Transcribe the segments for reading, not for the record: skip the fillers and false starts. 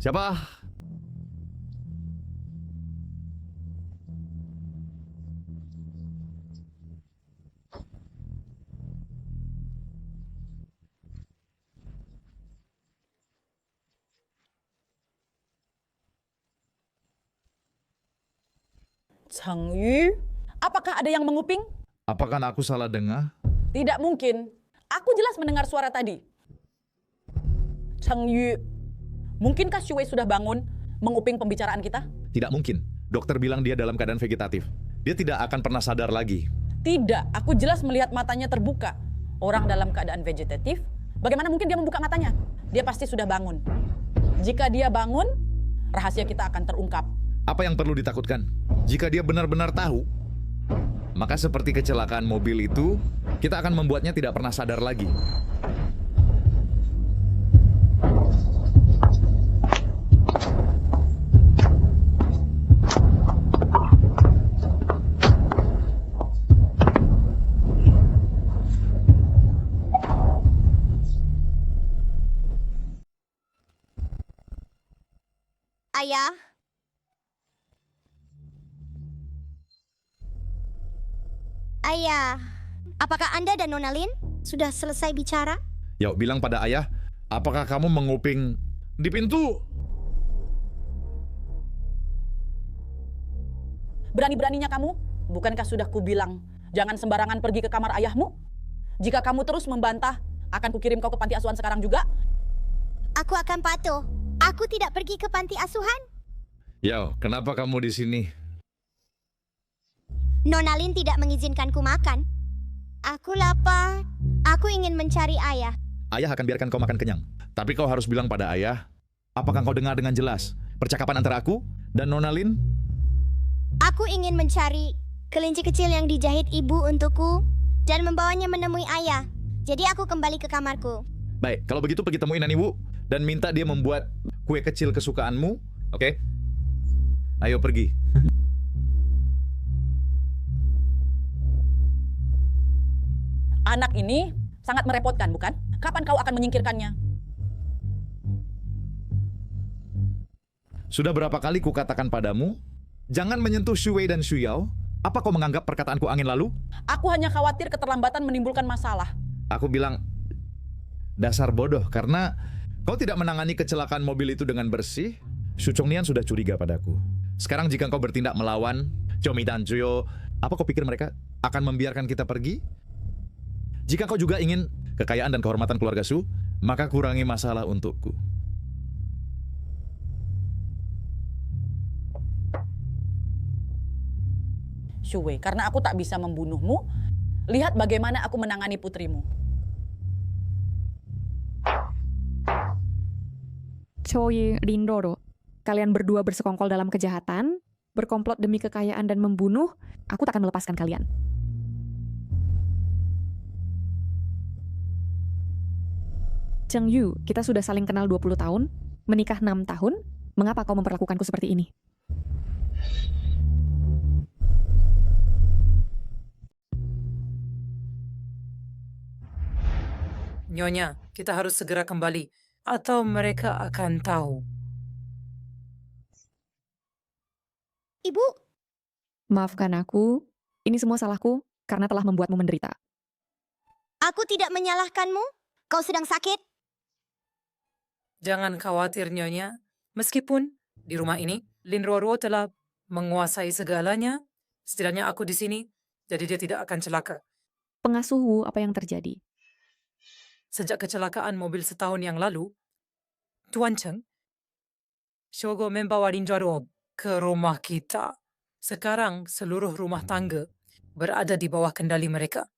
Siapa? Cheng Yu, apakah ada yang menguping? Apakah aku salah dengar? Tidak mungkin. Aku jelas mendengar suara tadi. Cheng Yu, mungkinkah Xu Wei sudah bangun menguping pembicaraan kita? Tidak mungkin. Dokter bilang dia dalam keadaan vegetatif. Dia tidak akan pernah sadar lagi. Tidak, aku jelas melihat matanya terbuka. Orang dalam keadaan vegetatif, bagaimana mungkin dia membuka matanya? Dia pasti sudah bangun. Jika dia bangun, rahasia kita akan terungkap. Apa yang perlu ditakutkan? Jika dia benar-benar tahu, maka seperti kecelakaan mobil itu, kita akan membuatnya tidak pernah sadar lagi. Ayah. Ayah, apakah Anda dan Nona Lin sudah selesai bicara? Yuk, bilang pada ayah, apakah kamu menguping di pintu? Berani-beraninya kamu? Bukankah sudah kubilang, jangan sembarangan pergi ke kamar ayahmu? Jika kamu terus membantah, akan kukirim kau ke panti asuhan sekarang juga. Aku akan patuh. Aku tidak pergi ke panti asuhan. Yo, kenapa kamu di sini? Nona Lin tidak mengizinkanku makan. Aku lapar. Aku ingin mencari ayah. Ayah akan biarkan kau makan kenyang. Tapi kau harus bilang pada ayah, apakah kau dengar dengan jelas percakapan antara aku dan Nona Lin? Aku ingin mencari kelinci kecil yang dijahit ibu untukku dan membawanya menemui ayah. Jadi aku kembali ke kamarku. Baik, kalau begitu pergi temuin ibu dan minta dia membuat kue kecil kesukaanmu, oke? Ayo pergi. Anak ini sangat merepotkan, bukan? Kapan kau akan menyingkirkannya? Sudah berapa kali kukatakan padamu, jangan menyentuh Xu Wei dan Xu Yao. Apa kau menganggap perkataanku angin lalu? Aku hanya khawatir keterlambatan menimbulkan masalah. Aku bilang, dasar bodoh, karena kau tidak menangani kecelakaan mobil itu dengan bersih. Su Chongnian sudah curiga padaku. Sekarang jika kau bertindak melawan Chomi dan Juyo, apa kau pikir mereka akan membiarkan kita pergi? Jika kau juga ingin kekayaan dan kehormatan keluarga Su, maka kurangi masalah untukku. Xu Wei, karena aku tak bisa membunuhmu, lihat bagaimana aku menangani putrimu. Choi Rindoro, kalian berdua bersekongkol dalam kejahatan, berkomplot demi kekayaan dan membunuh, aku tak akan melepaskan kalian. Cheng Yu, kita sudah saling kenal 20 tahun, menikah 6 tahun, mengapa kau memperlakukanku seperti ini? Nyonya, kita harus segera kembali, atau mereka akan tahu. Ibu, Maafkan aku, ini semua salahku karena telah membuatmu menderita. aku tidak menyalahkanmu. Kau sedang sakit. Jangan khawatir, Nyonya. Meskipun di rumah ini, Lin Roro telah menguasai segalanya, setidaknya aku di sini, jadi dia tidak akan celaka. Pengasuhku, apa yang terjadi? Sejak kecelakaan mobil setahun yang lalu, Tuan Cheng, Shogo membawa Lin Roro ke rumah kita. Sekarang seluruh rumah tangga berada di bawah kendali mereka.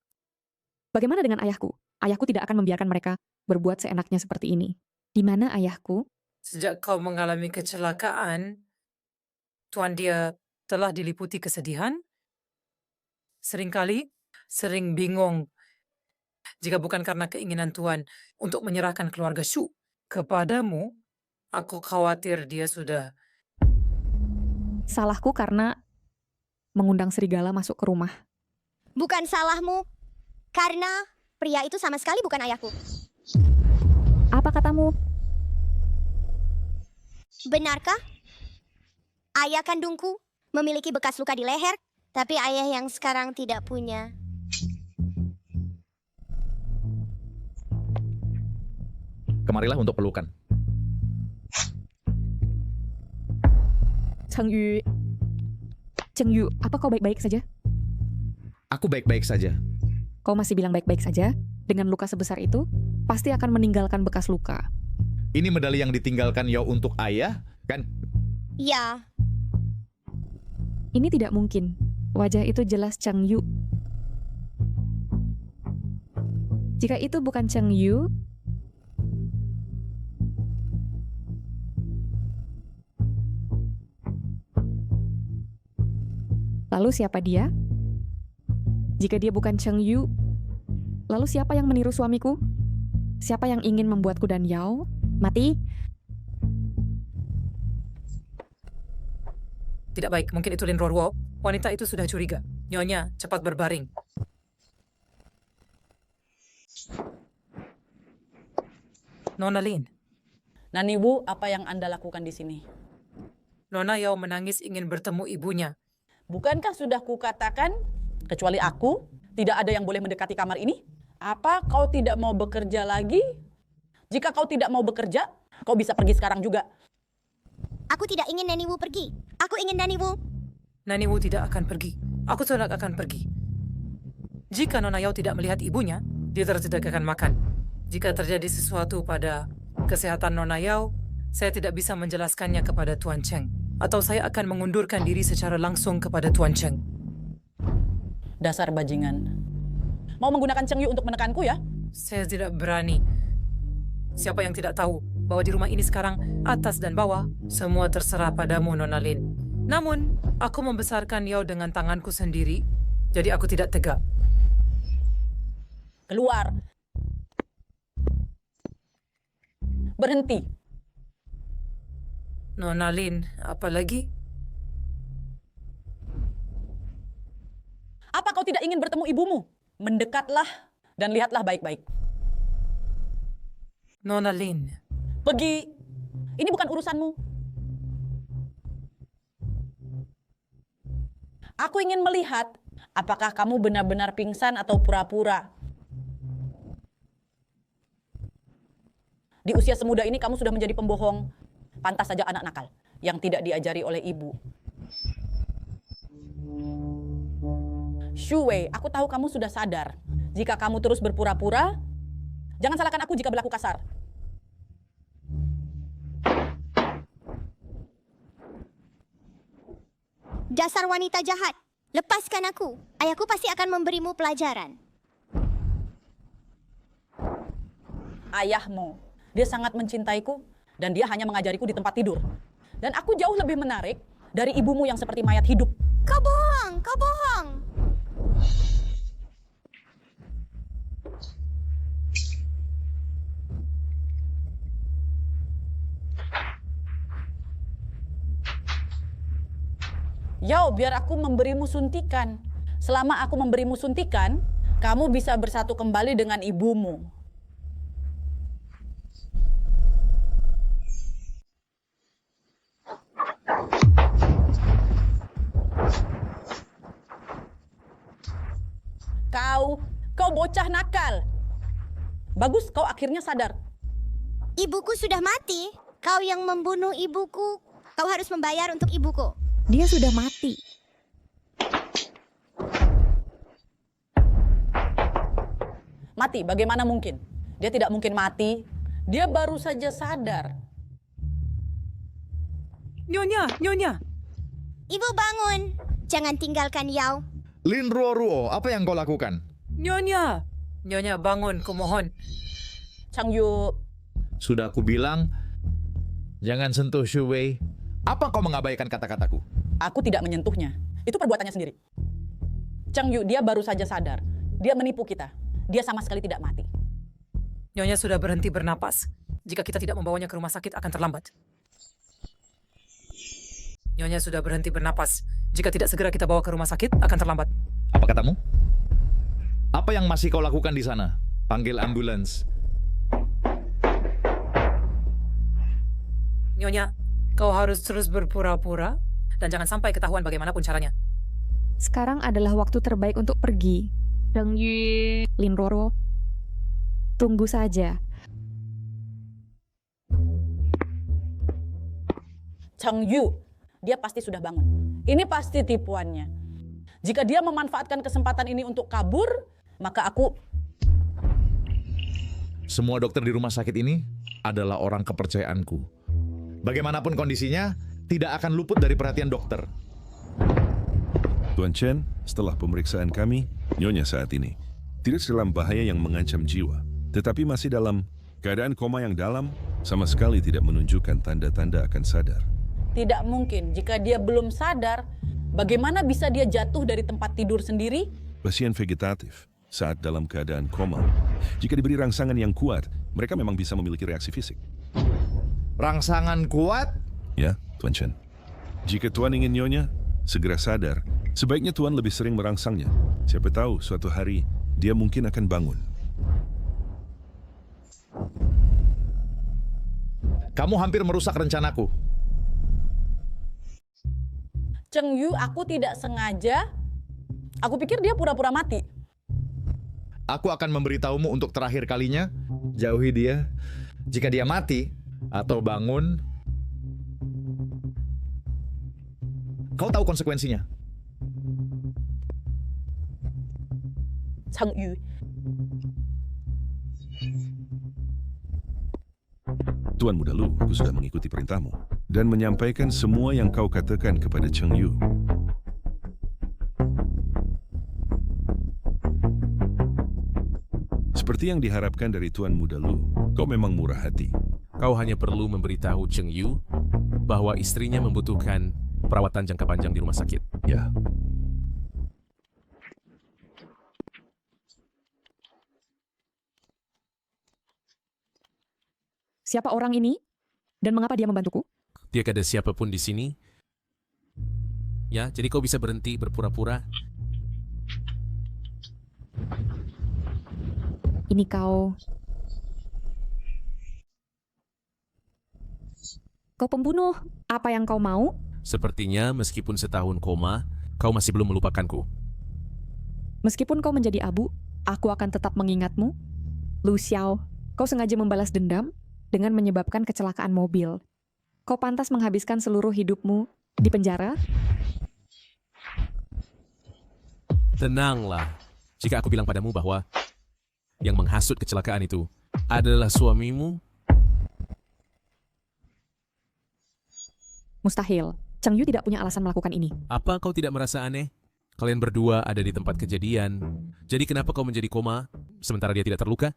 Bagaimana dengan ayahku? Ayahku tidak akan membiarkan mereka berbuat seenaknya seperti ini. Di mana ayahku? Sejak kau mengalami kecelakaan, Tuan dia telah diliputi kesedihan. Seringkali, sering bingung jika bukan karena keinginan Tuan untuk menyerahkan keluarga Shu kepadamu, aku khawatir dia sudah... Salahku karena mengundang serigala masuk ke rumah. Bukan salahmu. Karena pria itu sama sekali bukan ayahku. Apa katamu? Benarkah? Ayah kandungku memiliki bekas luka di leher, tapi ayah yang sekarang tidak punya. Kemarilah untuk pelukan. Cheng Yu, apa kau baik-baik saja? Aku baik-baik saja. Kau masih bilang baik-baik saja? Dengan luka sebesar itu, pasti akan meninggalkan bekas luka. Ini medali yang ditinggalkan Yao untuk ayah, kan? Ya, Ini tidak mungkin. Wajah itu jelas Cheng Yu. Jika itu bukan Cheng Yu, lalu siapa dia? Jika dia bukan Cheng Yu, lalu siapa yang meniru suamiku? Siapa yang ingin membuatku dan Yao mati? Tidak baik, mungkin itu Lin Ruo. Wanita itu sudah curiga. Nyonya, cepat berbaring. Nona Lin, Nani Wu, apa yang Anda lakukan di sini? Nona Yao menangis ingin bertemu ibunya. Bukankah sudah kukatakan, kecuali aku, tidak ada yang boleh mendekati kamar ini? Apa kau tidak mau bekerja lagi? Jika kau tidak mau bekerja, kau bisa pergi sekarang juga. aku tidak ingin Nani Wu pergi. Aku ingin Nani Wu. Nani Wu tidak akan pergi. Aku tidak akan pergi. Jika Nona Yao tidak melihat ibunya, dia tidak akan makan. Jika terjadi sesuatu pada kesehatan Nona Yao, saya tidak bisa menjelaskannya kepada Tuan Cheng. Atau saya akan mengundurkan diri secara langsung kepada Tuan Cheng. Dasar bajingan. Mau menggunakan Cheng Yu untuk menekanku ya? Saya tidak berani. Siapa yang tidak tahu bahwa di rumah ini sekarang atas dan bawah semua terserah padamu, Nona Lin. Namun, aku membesarkan Yao dengan tanganku sendiri, jadi aku tidak tegak. Keluar. Berhenti. Nona Lin, apa lagi? Apa kau tidak ingin bertemu ibumu? Mendekatlah dan lihatlah baik-baik. Nona Lin, Pergi. Ini bukan urusanmu. Aku ingin melihat apakah kamu benar-benar pingsan atau pura-pura. Di usia semuda ini kamu sudah menjadi pembohong. Pantas saja anak nakal yang tidak diajari oleh ibu. Shu Wei, aku tahu kamu sudah sadar. Jika kamu terus berpura-pura, jangan salahkan aku jika berlaku kasar. Dasar wanita jahat. Lepaskan aku. Ayahku pasti akan memberimu pelajaran. Ayahmu, dia sangat mencintaiku dan dia hanya mengajariku di tempat tidur. Dan aku jauh lebih menarik dari ibumu yang seperti mayat hidup. Kau bohong, kau bohong. Yao, biar aku memberimu suntikan. Selama aku memberimu suntikan, kamu bisa bersatu kembali dengan ibumu. Kau bocah nakal. Bagus, kau akhirnya sadar. Ibuku sudah mati. Kau yang membunuh ibuku. Kau harus membayar untuk ibuku. Dia sudah mati. Mati, bagaimana mungkin? Dia tidak mungkin mati. Dia baru saja sadar. Nyonya, Nyonya. Ibu bangun. Jangan tinggalkan Yao. Lin Ruo, apa yang kau lakukan? Nyonya. Nyonya, bangun, kumohon. Chang Yu, Sudah aku bilang, jangan sentuh Shu Wei. Apa kau mengabaikan kata-kataku? aku tidak menyentuhnya. Itu perbuatannya sendiri. Chang Yu, dia baru saja sadar. Dia menipu kita. Dia sama sekali tidak mati. Nyonya sudah berhenti bernapas. Jika kita tidak membawanya ke rumah sakit akan terlambat. Nyonya sudah berhenti bernapas. Jika tidak segera kita bawa ke rumah sakit akan terlambat. Apa katamu? Apa yang masih kau lakukan di sana? Panggil ambulans. Nyonya, Kau harus terus berpura-pura dan jangan sampai ketahuan bagaimanapun caranya. Sekarang adalah waktu terbaik untuk pergi. Cheng Yu, Lin Roro, tunggu saja. Cheng Yu, dia pasti sudah bangun. Ini pasti tipuannya. Jika dia memanfaatkan kesempatan ini untuk kabur, maka aku... Semua dokter di rumah sakit ini adalah orang kepercayaanku. Bagaimanapun kondisinya, tidak akan luput dari perhatian dokter. Tuan Chen, setelah pemeriksaan kami, Nyonya saat ini tidak dalam bahaya yang mengancam jiwa, tetapi masih dalam keadaan koma yang dalam, sama sekali tidak menunjukkan tanda-tanda akan sadar. Tidak mungkin, jika dia belum sadar, bagaimana bisa dia jatuh dari tempat tidur sendiri? Pasien vegetatif saat dalam keadaan koma, jika diberi rangsangan yang kuat, mereka memang bisa memiliki reaksi fisik. Rangsangan kuat? Ya, Tuan Chen. Jika Tuan ingin Nyonya segera sadar, sebaiknya Tuan lebih sering merangsangnya. Siapa tahu suatu hari dia mungkin akan bangun. Kamu hampir merusak rencanaku. Cheng Yu, aku tidak sengaja. Aku pikir dia pura-pura mati. Aku akan memberitahumu untuk terakhir kalinya. Jauhi dia. Jika dia mati atau bangun, kau tahu konsekuensinya. Cheng Yu, Tuan Muda Lu, aku sudah mengikuti perintahmu dan menyampaikan semua yang kau katakan kepada Cheng Yu. Seperti yang diharapkan dari Tuan Muda Lu, kau memang murah hati. Kau hanya perlu memberitahu Cheng Yu bahwa istrinya membutuhkan perawatan jangka panjang di rumah sakit. Ya, Siapa orang ini? Dan mengapa dia membantuku? Tiada siapapun di sini. Ya, jadi kau bisa berhenti berpura-pura. Ini kau... Kau pembunuh. Apa yang kau mau? Sepertinya meskipun setahun koma, kau masih belum melupakanku. Meskipun kau menjadi abu, aku akan tetap mengingatmu. Lu Xiao, kau sengaja membalas dendam dengan menyebabkan kecelakaan mobil. Kau pantas menghabiskan seluruh hidupmu di penjara? Tenanglah. Jika aku bilang padamu bahwa yang menghasut kecelakaan itu adalah suamimu, Mustahil. Cheng Yu tidak punya alasan melakukan ini. apa kau tidak merasa aneh? Kalian berdua ada di tempat kejadian. Jadi kenapa kau menjadi koma sementara dia tidak terluka?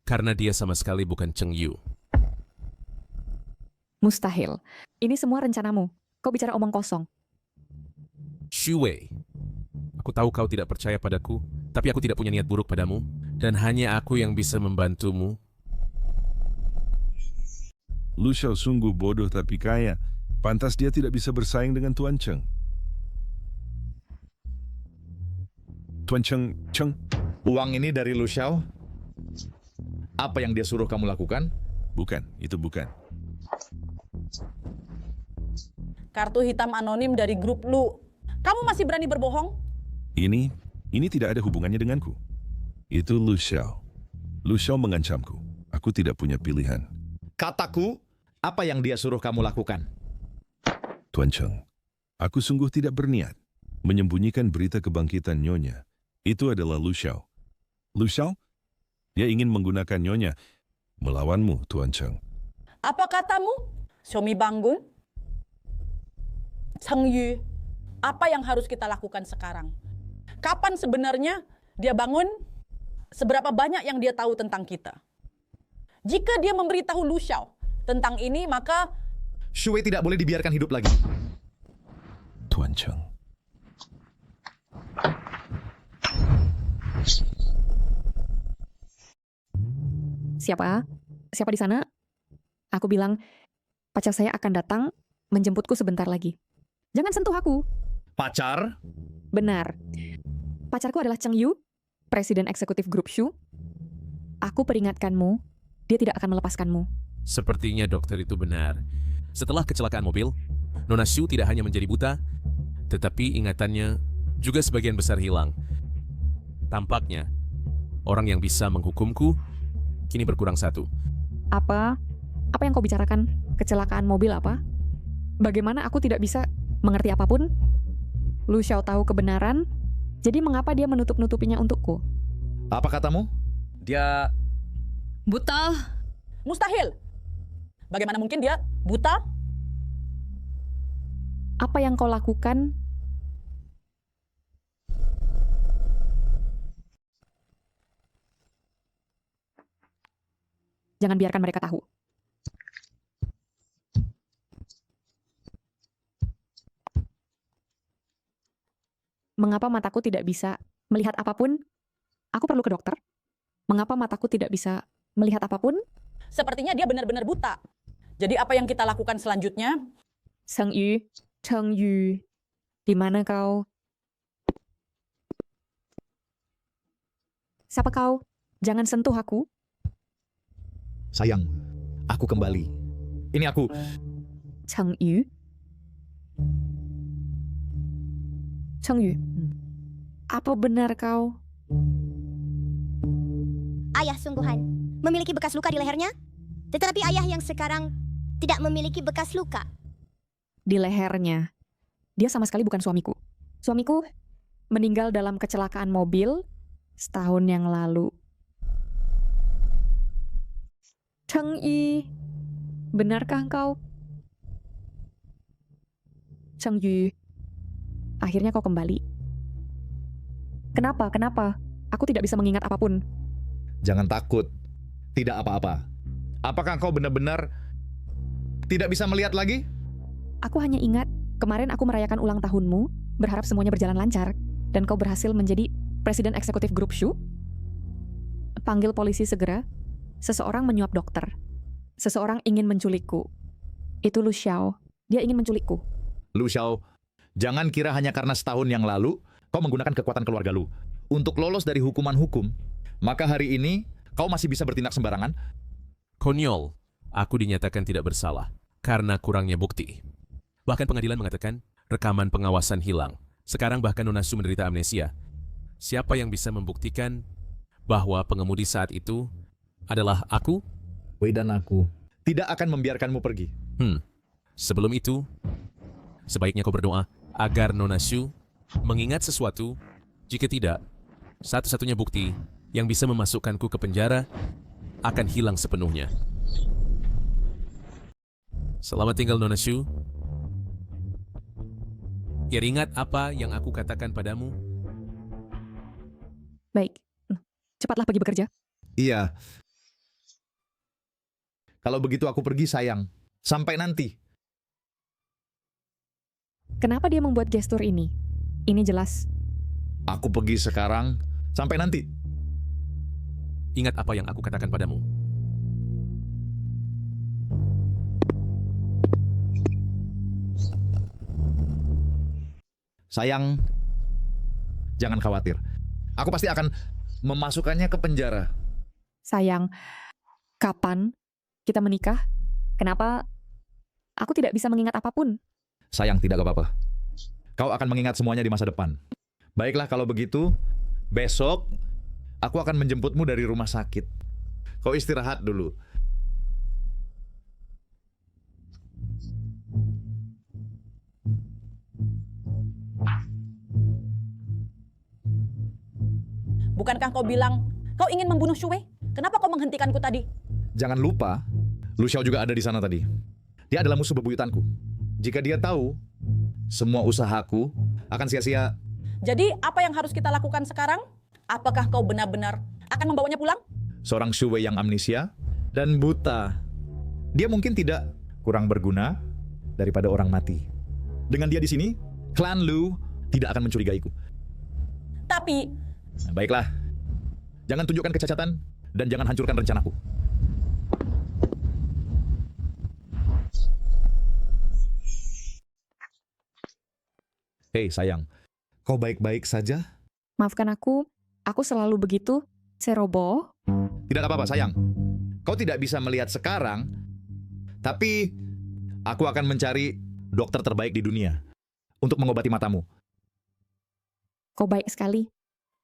Karena dia sama sekali bukan Cheng Yu. Mustahil. Ini semua rencanamu. Kau bicara omong kosong. Xu Wei. Aku tahu kau tidak percaya padaku, tapi aku tidak punya niat buruk padamu, dan hanya aku yang bisa membantumu. Lu Xiao sungguh bodoh tapi kaya. Pantas dia tidak bisa bersaing dengan Tuan Cheng. Tuan Cheng, Uang ini dari Lu Xiao? Apa yang dia suruh kamu lakukan? bukan, itu bukan. kartu hitam anonim dari grup Lu. Kamu masih berani berbohong? Ini tidak ada hubungannya denganku. Itu Lu Xiao. Lu Xiao mengancamku. Aku tidak punya pilihan. Kataku, apa yang dia suruh kamu lakukan? Tuan Cheng, aku sungguh tidak berniat menyembunyikan berita kebangkitan Nyonya. Itu adalah Lu Xiao. Lu Xiao? Dia ingin menggunakan Nyonya melawanmu, Tuan Cheng. Apa katamu? Xiaomi Banggun? Cheng Yu, apa yang harus kita lakukan sekarang? Kapan sebenarnya dia bangun? Seberapa banyak yang dia tahu tentang kita? Jika dia memberitahu Lu Xiao tentang ini, maka Xu Wei tidak boleh dibiarkan hidup lagi. Tuan Cheng. Siapa? Siapa di sana? Aku bilang, pacar saya akan datang menjemputku sebentar lagi. Jangan sentuh aku. Pacar? Benar. Pacarku adalah Cheng Yu, Presiden Eksekutif Grup Shu. Aku peringatkanmu, dia tidak akan melepaskanmu. Sepertinya dokter itu benar. Setelah kecelakaan mobil, Nona Shu tidak hanya menjadi buta, tetapi ingatannya juga sebagian besar hilang. Tampaknya, orang yang bisa menghukumku kini berkurang satu. Apa? Apa yang kau bicarakan? Kecelakaan mobil apa? Bagaimana aku tidak bisa mengerti apapun? Lu Xiao tahu kebenaran, jadi mengapa dia menutup-nutupinya untukku? Apa katamu? Dia... Buta. Mustahil. Bagaimana mungkin dia buta? Apa yang kau lakukan? Jangan biarkan mereka tahu. Mengapa mataku tidak bisa melihat apapun? Aku perlu ke dokter. Mengapa mataku tidak bisa melihat apapun? Sepertinya dia benar-benar buta. Jadi apa yang kita lakukan selanjutnya? Cheng Yu, di mana kau? Siapa kau? Jangan sentuh aku. Sayang, aku kembali. Ini aku. Cheng Yu. Apa benar kau? Ayah sungguhan memiliki bekas luka di lehernya, tetapi ayah yang sekarang tidak memiliki bekas luka. Di lehernya. Dia sama sekali bukan suamiku. Suamiku meninggal dalam kecelakaan mobil setahun yang lalu. Cheng Yi, benarkah engkau? Cheng Yu, akhirnya kau kembali. Kenapa? Aku tidak bisa mengingat apapun. Jangan takut. Tidak apa-apa. Apakah kau benar-benar tidak bisa melihat lagi? Aku hanya ingat, kemarin aku merayakan ulang tahunmu, berharap semuanya berjalan lancar, dan kau berhasil menjadi presiden eksekutif grup Shu. Panggil polisi segera. Seseorang menyuap dokter. Seseorang ingin menculikku. Itu Lu Xiao. Dia ingin menculikku. Lu Xiao, jangan kira hanya karena setahun yang lalu kau menggunakan kekuatan keluarga lu untuk lolos dari hukuman hukum, maka hari ini kau masih bisa bertindak sembarangan. Konyol, aku dinyatakan tidak bersalah karena kurangnya bukti. Bahkan pengadilan mengatakan rekaman pengawasan hilang. Sekarang bahkan Nona Shu menderita amnesia. Siapa yang bisa membuktikan bahwa pengemudi saat itu adalah aku? Wei dan aku tidak akan membiarkanmu pergi. Sebelum itu, sebaiknya kau berdoa agar Nona Shu mengingat sesuatu. Jika tidak, satu-satunya bukti yang bisa memasukkanku ke penjara akan hilang sepenuhnya. Selamat tinggal Nona Shu. Ingat apa yang aku katakan padamu? Baik, cepatlah pergi bekerja. Iya. Kalau begitu aku pergi, sayang. Sampai nanti. Kenapa dia membuat gestur ini? Ini jelas. Aku pergi sekarang. Sampai nanti. Ingat apa yang aku katakan padamu. Sayang, jangan khawatir. Aku pasti akan memasukkannya ke penjara. Sayang, kapan kita menikah? Kenapa aku tidak bisa mengingat apapun? Sayang, tidak apa-apa. Kau akan mengingat semuanya di masa depan. Baiklah kalau begitu, besok aku akan menjemputmu dari rumah sakit. Kau istirahat dulu. Bukankah kau bilang kau ingin membunuh Shu Wei? Kenapa kau menghentikanku tadi? Jangan lupa, Lu Xiao juga ada di sana tadi. Dia adalah musuh bebuyutanku. Jika dia tahu, semua usahaku akan sia-sia. Jadi apa yang harus kita lakukan sekarang? Apakah kau benar-benar akan membawanya pulang? Seorang Shu Wei yang amnesia dan buta. Dia mungkin tidak kurang berguna daripada orang mati. Dengan dia di sini, klan Lu tidak akan mencurigaiku. Tapi Baiklah, jangan tunjukkan kecacatan dan jangan hancurkan rencanaku. Hei sayang, kau baik-baik saja? Maafkan aku selalu begitu, ceroboh. Tidak apa-apa sayang, kau tidak bisa melihat sekarang, tapi Aku akan mencari dokter terbaik di dunia untuk mengobati matamu. Kau baik sekali.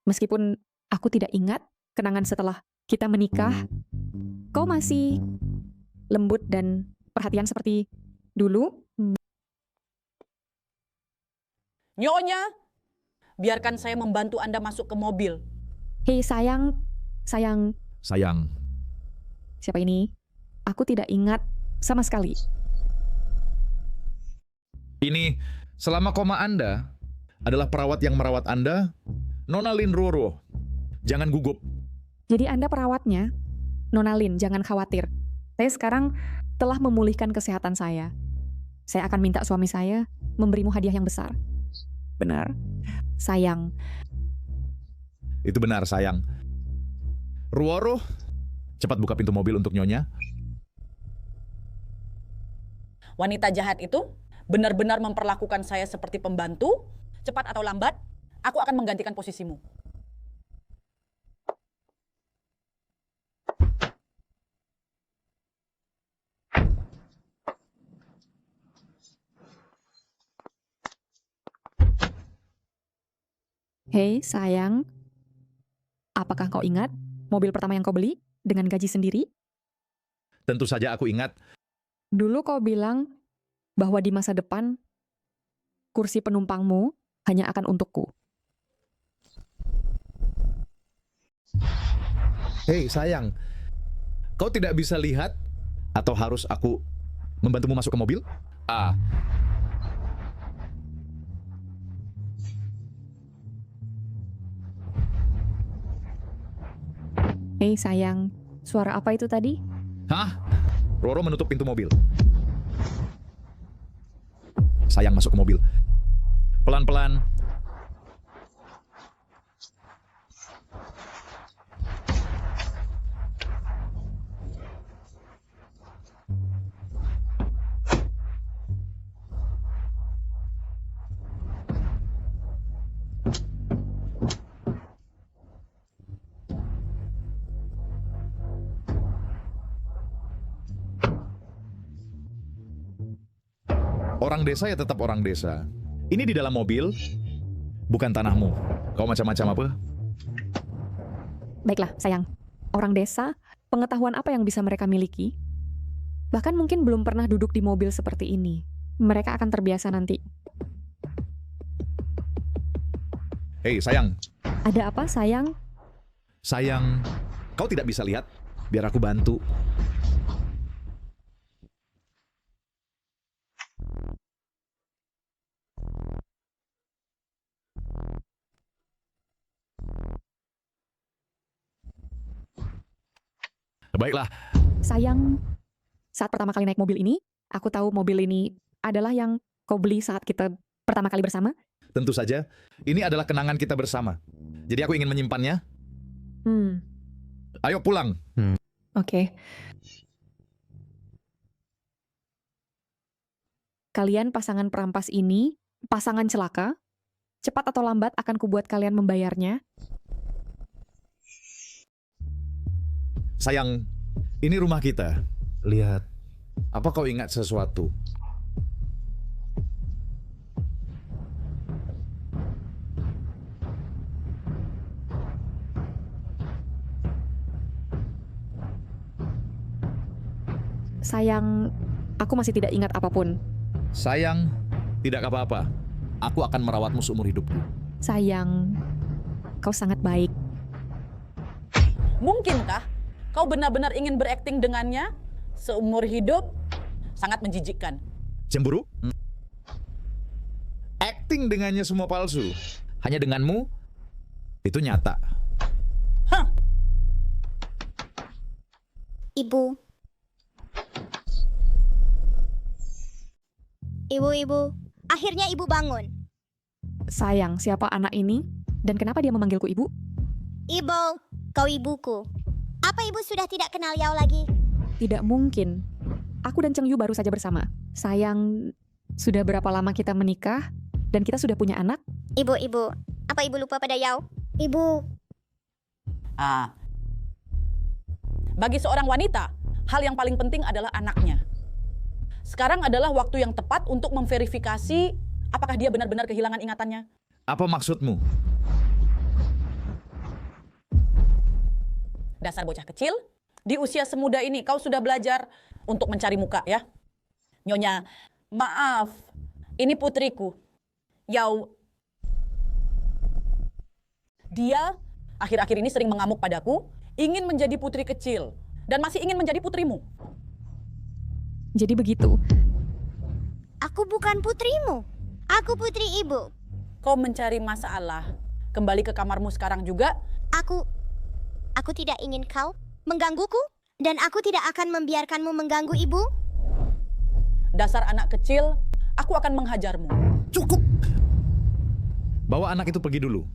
Meskipun aku tidak ingat kenangan setelah kita menikah, kau masih lembut dan perhatian seperti dulu. Nyonya, biarkan saya membantu Anda masuk ke mobil. Hei sayang, Sayang, siapa ini? Aku tidak ingat sama sekali. ini selama koma Anda adalah perawat yang merawat Anda, Nona Lin Roro. Jangan gugup. Jadi Anda perawatnya? Nona Lin, jangan khawatir. Saya sekarang telah memulihkan kesehatan saya. Saya akan minta suami saya memberimu hadiah yang besar. Benar. Sayang, Itu benar, sayang. Ruoro, cepat buka pintu mobil untuk Nyonya. Wanita jahat itu benar-benar memperlakukan saya seperti pembantu. Cepat atau lambat, aku akan menggantikan posisimu. hei sayang, apakah kau ingat mobil pertama yang kau beli dengan gaji sendiri? Tentu saja aku ingat. Dulu kau bilang bahwa di masa depan kursi penumpangmu hanya akan untukku. Hei, sayang. Kau tidak bisa lihat atau harus aku membantumu masuk ke mobil? Ah, Hei sayang, suara apa itu tadi? hah? Roro menutup pintu mobil. Sayang masuk ke mobil. Pelan-pelan. Orang desa ya tetap orang desa. Ini di dalam mobil, bukan tanahmu. Kau macam-macam apa? Baiklah sayang, orang desa, pengetahuan apa yang bisa mereka miliki? Bahkan mungkin belum pernah duduk di mobil seperti ini. Mereka akan terbiasa nanti. Hei, sayang. Ada apa sayang? Sayang, kau tidak bisa lihat? Biar aku bantu. Baiklah, Sayang, saat pertama kali naik mobil ini, aku tahu mobil ini adalah yang kau beli saat kita pertama kali bersama. tentu saja. Ini adalah kenangan kita bersama. Jadi aku ingin menyimpannya. Ayo pulang. Oke. Kalian pasangan perampas ini, pasangan celaka, cepat atau lambat akan kubuat kalian membayarnya. Sayang, ini rumah kita. Lihat, apa kau ingat sesuatu? Sayang, aku masih tidak ingat apapun. Sayang, tidak apa-apa. Aku akan merawatmu seumur hidupku. Sayang, kau sangat baik. Mungkinkah kau benar-benar ingin berakting dengannya seumur hidup? Sangat menjijikkan. Cemburu? Acting dengannya semua palsu. Hanya denganmu, itu nyata. Hah? Ibu. Ibu, akhirnya ibu bangun. Sayang, siapa anak ini? Dan kenapa dia memanggilku ibu? Ibu, kau ibuku. Apa ibu sudah tidak kenal Yao lagi? Tidak mungkin. Aku dan Cheng Yu baru saja bersama. Sayang, sudah berapa lama kita menikah? Dan kita sudah punya anak? Ibu, apa ibu lupa pada Yao? Ibu, Bagi seorang wanita, hal yang paling penting adalah anaknya. Sekarang adalah waktu yang tepat untuk memverifikasi apakah dia benar-benar kehilangan ingatannya. Apa maksudmu? Dasar bocah kecil, di usia semuda ini kau sudah belajar untuk mencari muka ya. Nyonya, maaf, ini putriku. Yau. Dia akhir-akhir ini sering mengamuk padaku, ingin menjadi putri kecil, dan masih ingin menjadi putrimu. Jadi begitu. Aku bukan putrimu. Aku putri ibu. Kau mencari masalah. Kembali ke kamarmu sekarang juga. Aku tidak ingin kau menggangguku, dan aku tidak akan membiarkanmu mengganggu ibu. Dasar anak kecil, aku akan menghajarmu. Cukup! Bawa anak itu pergi dulu.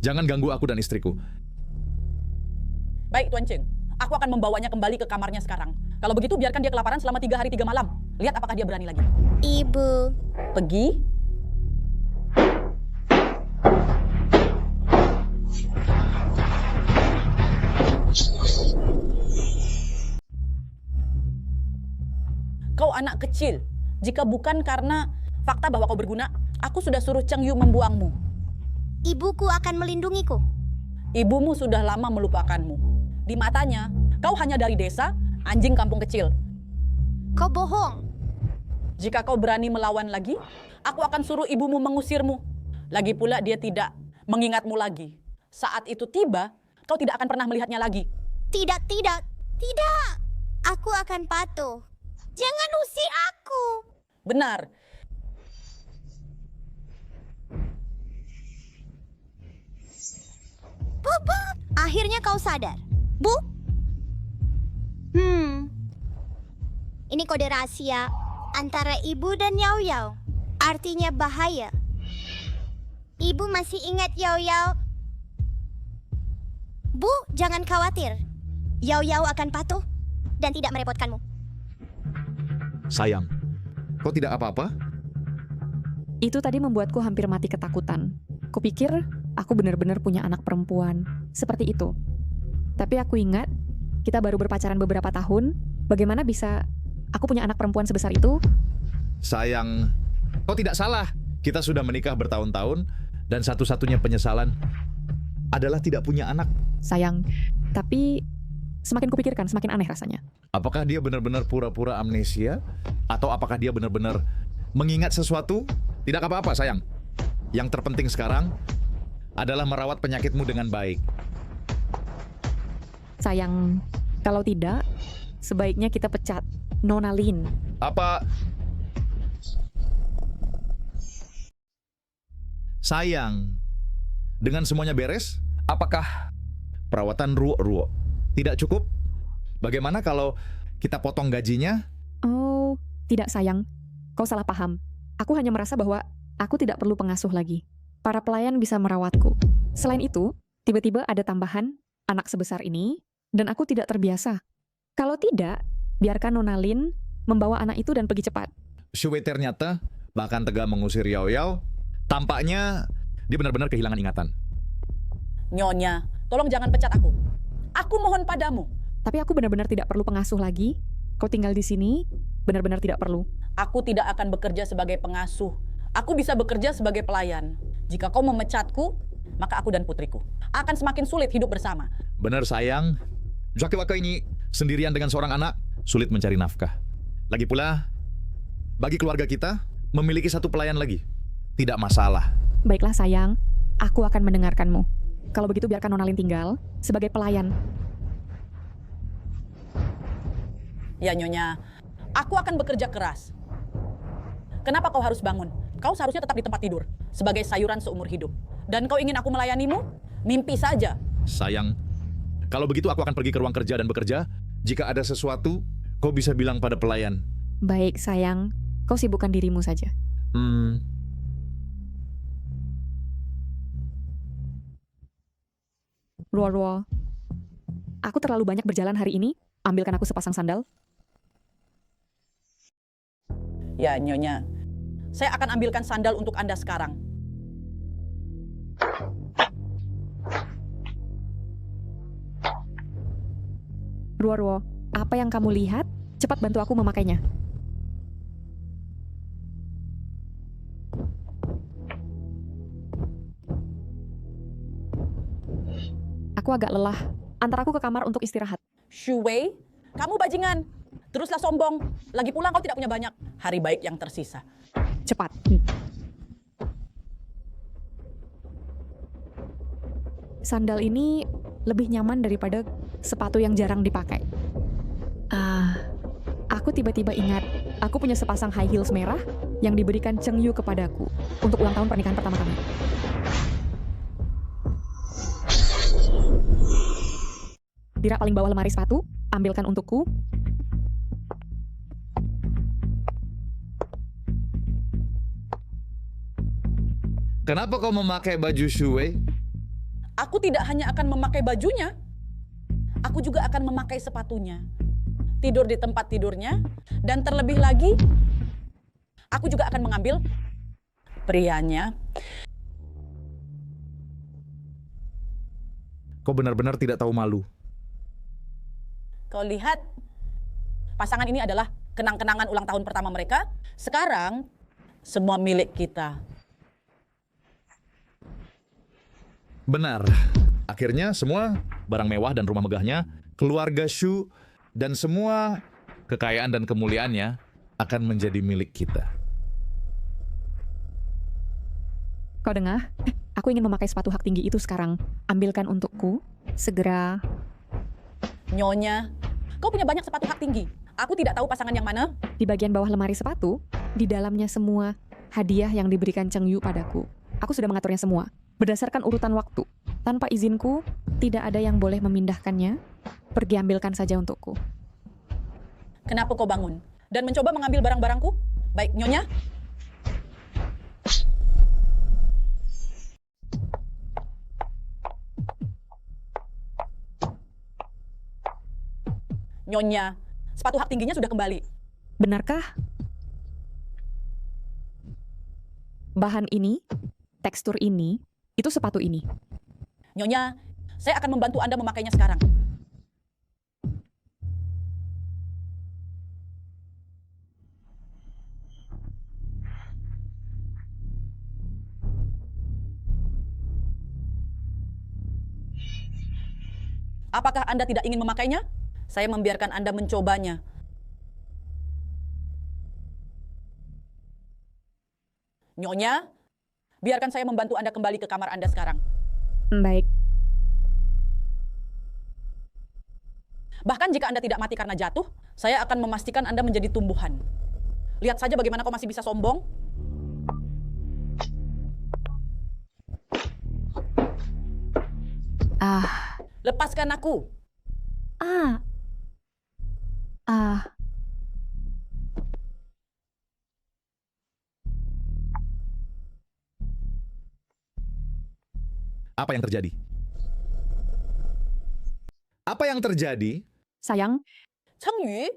Jangan ganggu aku dan istriku. Baik, Tuan Cheng. Aku akan membawanya kembali ke kamarnya sekarang. Kalau begitu, biarkan dia kelaparan selama 3 hari 3 malam. Lihat apakah dia berani lagi. Ibu. Pergi. Kau anak kecil. Jika bukan karena fakta bahwa kau berguna, aku sudah suruh Cheng Yu membuangmu. Ibuku akan melindungiku. Ibumu sudah lama melupakanmu. Di matanya, kau hanya dari desa, anjing kampung kecil. Kau bohong. Jika kau berani melawan lagi, aku akan suruh ibumu mengusirmu. Lagi pula dia tidak mengingatmu lagi. Saat itu tiba, kau tidak akan pernah melihatnya lagi. Tidak. Aku akan patuh. Jangan usir aku. Benar. Papa, akhirnya kau sadar. Bu? Ini kode rahasia antara ibu dan Yao Yao. Artinya bahaya. Ibu masih ingat Yao Yao? Bu, jangan khawatir. Yao Yao akan patuh dan tidak merepotkanmu. Sayang, kau tidak apa-apa? Itu tadi membuatku hampir mati ketakutan. Kupikir aku benar-benar punya anak perempuan. Seperti itu. Tapi aku ingat, kita baru berpacaran beberapa tahun. Bagaimana bisa aku punya anak perempuan sebesar itu? Sayang, kau tidak salah. Kita sudah menikah bertahun-tahun dan satu-satunya penyesalan adalah tidak punya anak. Sayang, tapi semakin kupikirkan, semakin aneh rasanya. Apakah dia benar-benar pura-pura amnesia? Atau apakah dia benar-benar mengingat sesuatu? Tidak apa-apa, sayang. Yang terpenting sekarang adalah merawat penyakitmu dengan baik. Sayang, kalau tidak, sebaiknya kita pecat Nona Lin. Apa? Sayang, dengan semuanya beres, apakah perawatan Ruo tidak cukup? Bagaimana kalau kita potong gajinya? Oh, tidak sayang. Kau salah paham. Aku hanya merasa bahwa aku tidak perlu pengasuh lagi. Para pelayan bisa merawatku. Selain itu, tiba-tiba ada tambahan anak sebesar ini, dan aku tidak terbiasa. Kalau tidak, biarkan Nona Lin membawa anak itu dan pergi cepat. Shuwei ternyata bahkan tega mengusir Yao Yao. Tampaknya dia benar-benar kehilangan ingatan. Nyonya, tolong jangan pecat aku. Aku mohon padamu. Tapi aku benar-benar tidak perlu pengasuh lagi. Kau tinggal di sini, benar-benar tidak perlu. Aku tidak akan bekerja sebagai pengasuh. Aku bisa bekerja sebagai pelayan. Jika kau memecatku, maka aku dan putriku akan semakin sulit hidup bersama. Benar sayang, Jaki-waka ini sendirian dengan seorang anak, sulit mencari nafkah. Lagi pula, bagi keluarga kita, memiliki satu pelayan lagi, tidak masalah. Baiklah sayang, aku akan mendengarkanmu. Kalau begitu biarkan Nona Lin tinggal sebagai pelayan. Ya Nyonya, aku akan bekerja keras. Kenapa kau harus bangun? Kau seharusnya tetap di tempat tidur, sebagai sayuran seumur hidup. Dan kau ingin aku melayanimu? Mimpi saja. Sayang, kalau begitu aku akan pergi ke ruang kerja dan bekerja. Jika ada sesuatu, kau bisa bilang pada pelayan. Baik sayang, kau sibukkan dirimu saja. Ruo, aku terlalu banyak berjalan hari ini. Ambilkan aku sepasang sandal. Ya Nyonya, saya akan ambilkan sandal untuk Anda sekarang. Ruo, apa yang kamu lihat? Cepat bantu aku memakainya. Aku agak lelah. Antar aku ke kamar untuk istirahat. Shu Wei, kamu bajingan. Teruslah sombong. Lagi pula kau tidak punya banyak hari baik yang tersisa. Cepat. Sandal ini lebih nyaman daripada sepatu yang jarang dipakai. Aku tiba-tiba ingat, aku punya sepasang high heels merah yang diberikan Cheng Yu kepadaku untuk ulang tahun pernikahan pertama kami. Di rak paling bawah lemari sepatu, ambilkan untukku. Kenapa kau memakai baju Shu Wei? Aku tidak hanya akan memakai bajunya, aku juga akan memakai sepatunya. Tidur di tempat tidurnya, dan terlebih lagi, aku juga akan mengambil prianya. Kau benar-benar tidak tahu malu. Kau lihat, pasangan ini adalah kenang-kenangan ulang tahun pertama mereka. Sekarang, semua milik kita. Benar. Akhirnya semua barang mewah dan rumah megahnya, keluarga Shu, dan semua kekayaan dan kemuliaannya akan menjadi milik kita. Kau dengar? Aku ingin memakai sepatu hak tinggi itu sekarang. Ambilkan untukku. Segera. Nyonya, kau punya banyak sepatu hak tinggi. Aku tidak tahu pasangan yang mana. Di bagian bawah lemari sepatu, di dalamnya semua hadiah yang diberikan Cheng Yu padaku. Aku sudah mengaturnya semua. Berdasarkan urutan waktu. Tanpa izinku, tidak ada yang boleh memindahkannya. Pergi ambilkan saja untukku. Kenapa kau bangun dan mencoba mengambil barang-barangku? Baik, Nyonya. Nyonya, sepatu hak tingginya sudah kembali. Benarkah? Bahan ini, tekstur ini, itu sepatu ini. Nyonya, saya akan membantu Anda memakainya sekarang. Apakah Anda tidak ingin memakainya? Saya membiarkan Anda mencobanya. Nyonya, biarkan saya membantu Anda kembali ke kamar Anda sekarang. Baik. Bahkan jika Anda tidak mati karena jatuh, saya akan memastikan Anda menjadi tumbuhan. Lihat saja bagaimana kau masih bisa sombong. Lepaskan aku. Apa yang terjadi? Apa yang terjadi? Sayang, Cheng Yu,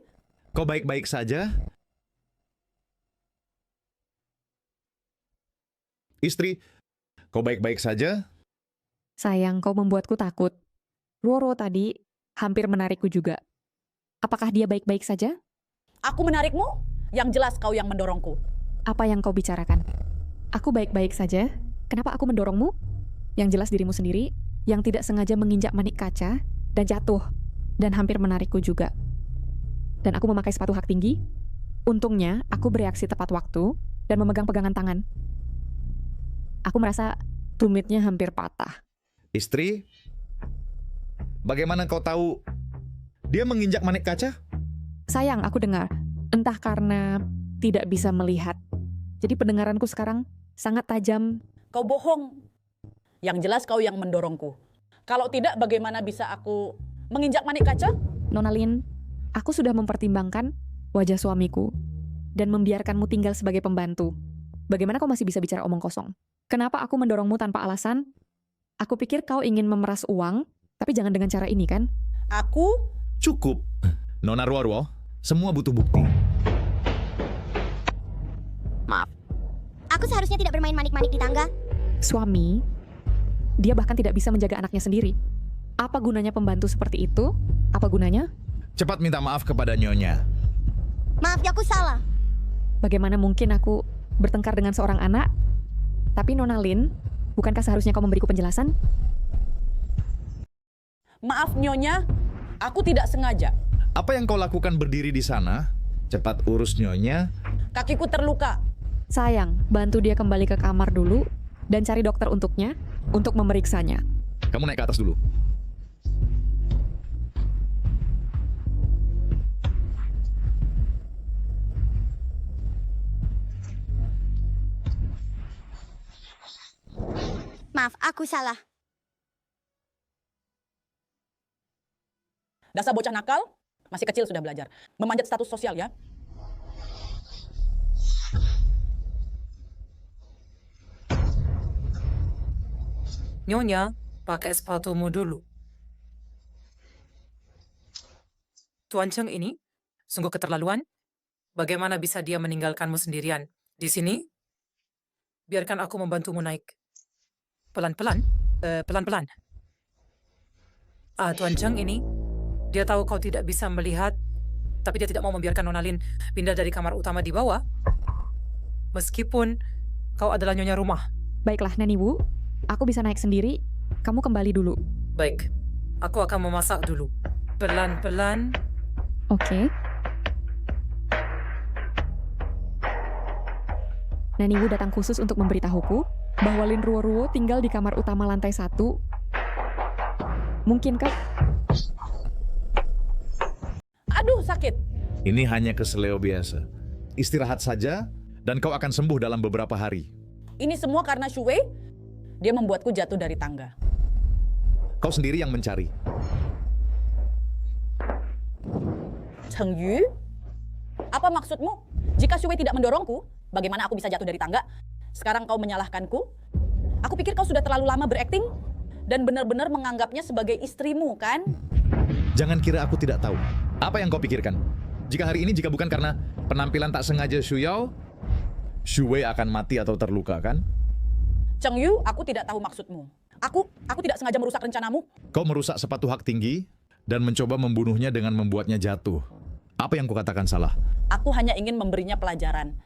Kau baik-baik saja? Istri, kau baik-baik saja? sayang, kau membuatku takut. Roro tadi hampir menarikku juga. Apakah dia baik-baik saja? aku menarikmu? Yang jelas kau yang mendorongku. Apa yang kau bicarakan? Aku baik-baik saja. Kenapa aku mendorongmu? Yang jelas dirimu sendiri yang tidak sengaja menginjak manik kaca dan jatuh dan hampir menarikku juga. Dan aku memakai sepatu hak tinggi. Untungnya aku bereaksi tepat waktu dan memegang pegangan tangan. Aku merasa tumitnya hampir patah. Istri, bagaimana kau tahu dia menginjak manik kaca? Sayang, aku dengar. Entah karena tidak bisa melihat. Jadi pendengaranku sekarang sangat tajam. Kau bohong. Yang jelas kau yang mendorongku. Kalau tidak, bagaimana bisa aku menginjak manik kaca? Nona Lin, aku sudah mempertimbangkan wajah suamiku dan membiarkanmu tinggal sebagai pembantu. Bagaimana kau masih bisa bicara omong kosong? Kenapa aku mendorongmu tanpa alasan? Aku pikir kau ingin memeras uang, tapi jangan dengan cara ini kan? Aku Cukup. Nona Ruo, semua butuh bukti. Maaf. Aku seharusnya tidak bermain manik-manik di tangga. Suami, dia bahkan tidak bisa menjaga anaknya sendiri. Apa gunanya pembantu seperti itu? Apa gunanya? Cepat minta maaf kepada Nyonya. Maaf ya, aku salah. Bagaimana mungkin aku bertengkar dengan seorang anak? Tapi Nona Lin, bukankah seharusnya kau memberiku penjelasan? Maaf Nyonya, aku tidak sengaja. Apa yang kau lakukan berdiri di sana? Cepat urus Nyonya. Kakiku terluka. Sayang, bantu dia kembali ke kamar dulu dan cari dokter untuknya untuk memeriksanya. Kamu naik ke atas dulu. Maaf, aku salah. Dasar bocah nakal, masih kecil sudah belajar. Memanjat status sosial ya. Nyonya, pakai sepatumu dulu. Tuan Cheng ini sungguh keterlaluan. Bagaimana bisa dia meninggalkanmu sendirian di sini? Biarkan aku membantumu naik. Pelan-pelan, pelan-pelan. Tuan Cheng ini, dia tahu kau tidak bisa melihat, tapi dia tidak mau membiarkan Nona Lin pindah dari kamar utama di bawah. Meskipun kau adalah nyonya rumah. Baiklah, Nani Wu. Aku bisa naik sendiri. Kamu kembali dulu. Baik, aku akan memasak dulu. Pelan-pelan. Oke. Nani Wu datang khusus untuk memberitahuku bahwa Lin Ruo-Ruo tinggal di kamar utama lantai 1. Mungkinkah? Aduh, sakit. Ini hanya keseleo biasa. Istirahat saja dan kau akan sembuh dalam beberapa hari. Ini semua karena Shu Wei. Dia membuatku jatuh dari tangga. Kau sendiri yang mencari. Cheng Yu? Apa maksudmu? Jika Shu Wei tidak mendorongku, bagaimana aku bisa jatuh dari tangga? Sekarang kau menyalahkanku? Aku pikir kau sudah terlalu lama berakting dan benar-benar menganggapnya sebagai istrimu, kan? Jangan kira aku tidak tahu. Apa yang kau pikirkan? Jika hari ini bukan karena penampilan tak sengaja Shu Yao, Shu Wei akan mati atau terluka, kan? Cheng Yu, aku tidak tahu maksudmu. Aku tidak sengaja merusak rencanamu. Kau merusak sepatu hak tinggi dan mencoba membunuhnya dengan membuatnya jatuh. Apa yang kukatakan salah? Aku hanya ingin memberinya pelajaran.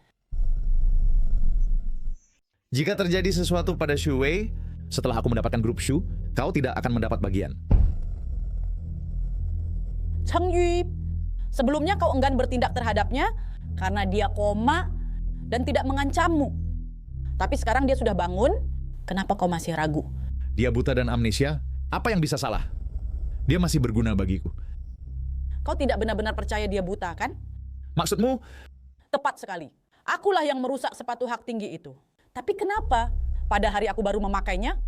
Jika terjadi sesuatu pada Shu Wei, setelah aku mendapatkan grup Shu, kau tidak akan mendapat bagian. Cheng Yu, sebelumnya kau enggan bertindak terhadapnya karena dia koma dan tidak mengancammu. Tapi sekarang dia sudah bangun, kenapa kau masih ragu? Dia buta dan amnesia, apa yang bisa salah? Dia masih berguna bagiku. Kau tidak benar-benar percaya dia buta, kan? Maksudmu, Tepat sekali. Akulah yang merusak sepatu hak tinggi itu. Tapi kenapa pada hari aku baru memakainya,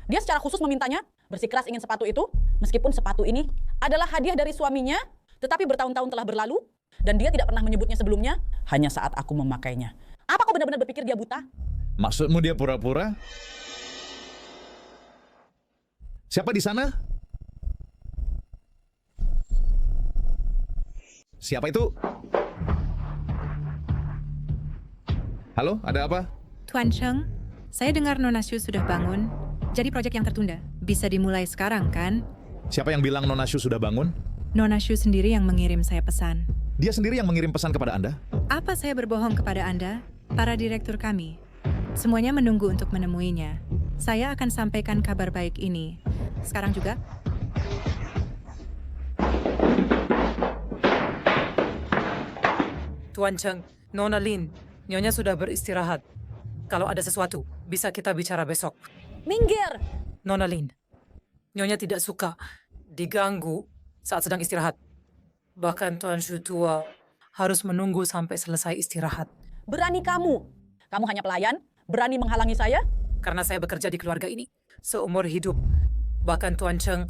dia secara khusus memintanya bersikeras ingin sepatu itu, meskipun sepatu ini adalah hadiah dari suaminya, tetapi bertahun-tahun telah berlalu, dan dia tidak pernah menyebutnya sebelumnya, hanya saat aku memakainya. Apa kau benar-benar berpikir dia buta? maksudmu dia pura-pura? Siapa di sana? Siapa itu? Halo, ada apa? Tuan Cheng, saya dengar Nona Shu sudah bangun. Jadi proyek yang tertunda bisa dimulai sekarang, kan? Siapa yang bilang Nona Shu sudah bangun? Nona Shu sendiri yang mengirim saya pesan. Dia sendiri yang mengirim pesan kepada Anda? Apa saya berbohong kepada Anda, para direktur kami? Semuanya menunggu untuk menemuinya. Saya akan sampaikan kabar baik ini. Sekarang juga. Tuan Cheng, Nona Lin, Nyonya sudah beristirahat. Kalau ada sesuatu, bisa kita bicara besok. Minggir! Nona Lin, Nyonya tidak suka diganggu saat sedang istirahat. Bahkan Tuan Shu tua harus menunggu sampai selesai istirahat. Berani kamu. Kamu hanya pelayan, berani menghalangi saya? Karena saya bekerja di keluarga ini seumur hidup. Bahkan Tuan Cheng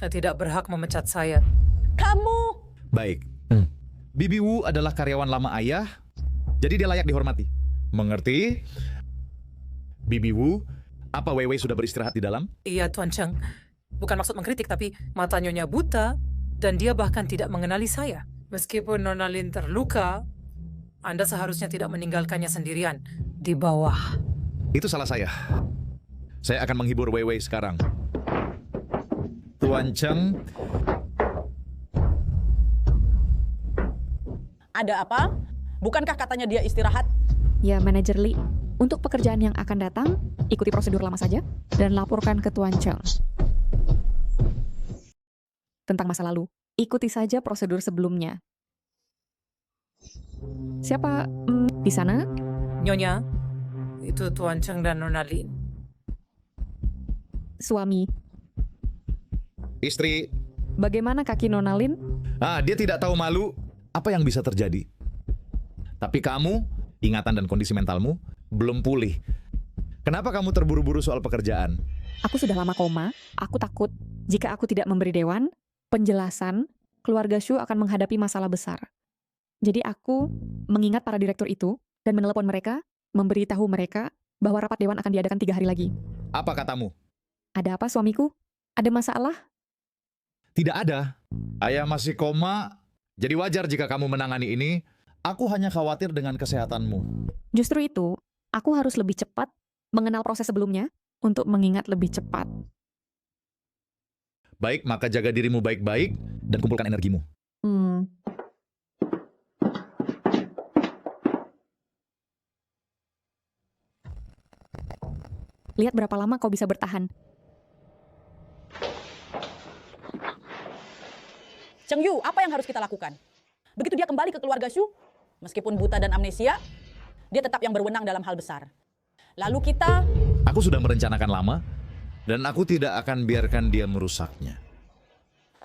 tidak berhak memecat saya. Kamu! Baik. Bibi Wu adalah karyawan lama ayah, jadi dia layak dihormati. Mengerti? Bibi Wu, apa Weiwei sudah beristirahat di dalam? Iya, Tuan Cheng. Bukan maksud mengkritik, tapi mata Nyonya buta dan dia bahkan tidak mengenali saya. Meskipun Nona Lin terluka, Anda seharusnya tidak meninggalkannya sendirian di bawah. Itu salah saya. Saya akan menghibur Weiwei sekarang. Tuan Cheng, Ada apa? Bukankah katanya dia istirahat? Ya, Manajer Lee. Untuk pekerjaan yang akan datang, ikuti prosedur lama saja dan laporkan ke Tuan Cheng. tentang masa lalu. Ikuti saja prosedur sebelumnya. Siapa di sana? Nyonya, itu Tuan Cheng dan Nona Lin. Suami. Istri, Bagaimana kaki Nona Lin? dia tidak tahu malu apa yang bisa terjadi. Tapi kamu, ingatan dan kondisi mentalmu belum pulih. Kenapa kamu terburu-buru soal pekerjaan? Aku sudah lama koma. Aku takut jika aku tidak memberi dewan penjelasan, keluarga Shu akan menghadapi masalah besar. Jadi aku mengingat para direktur itu dan menelepon mereka, memberitahu mereka bahwa rapat dewan akan diadakan 3 hari lagi. Apa katamu? Ada apa suamiku? Ada masalah? Tidak ada. Ayah masih koma, jadi wajar jika kamu menangani ini. Aku hanya khawatir dengan kesehatanmu. Justru itu, aku harus lebih cepat mengenal proses sebelumnya untuk mengingat lebih cepat. Baik, maka jaga dirimu baik-baik dan kumpulkan energimu. Lihat berapa lama kau bisa bertahan. Cheng Yu, apa yang harus kita lakukan? Begitu dia kembali ke keluarga Shu, meskipun buta dan amnesia, dia tetap yang berwenang dalam hal besar. Lalu kita... Aku sudah merencanakan lama, dan aku tidak akan biarkan dia merusaknya.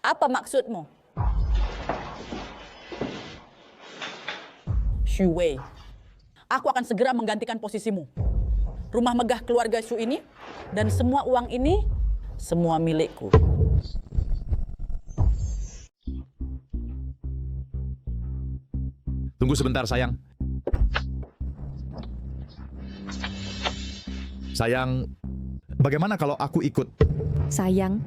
Apa maksudmu? Xu Wei, aku akan segera menggantikan posisimu. Rumah megah keluarga Shu ini dan semua uang ini, semua milikku. Tunggu sebentar, sayang. Sayang, bagaimana kalau aku ikut? Sayang,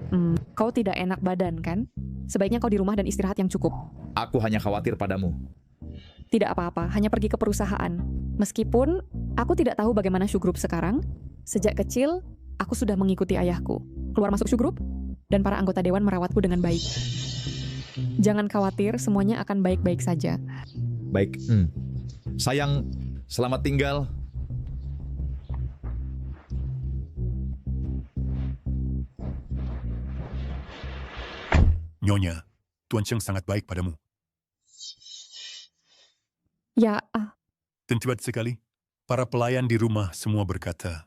kau tidak enak badan kan? Sebaiknya kau di rumah dan istirahat yang cukup. Aku hanya khawatir padamu. Tidak apa-apa, hanya pergi ke perusahaan. Meskipun aku tidak tahu bagaimana Shu Group sekarang, sejak kecil aku sudah mengikuti ayahku. Keluar masuk Shu Group, dan para anggota dewan merawatku dengan baik. Jangan khawatir, semuanya akan baik-baik saja. Baik, sayang, selamat tinggal. Nyonya, Tuan Cheng sangat baik padamu. Ya, Dan cepat sekali, para pelayan di rumah semua berkata,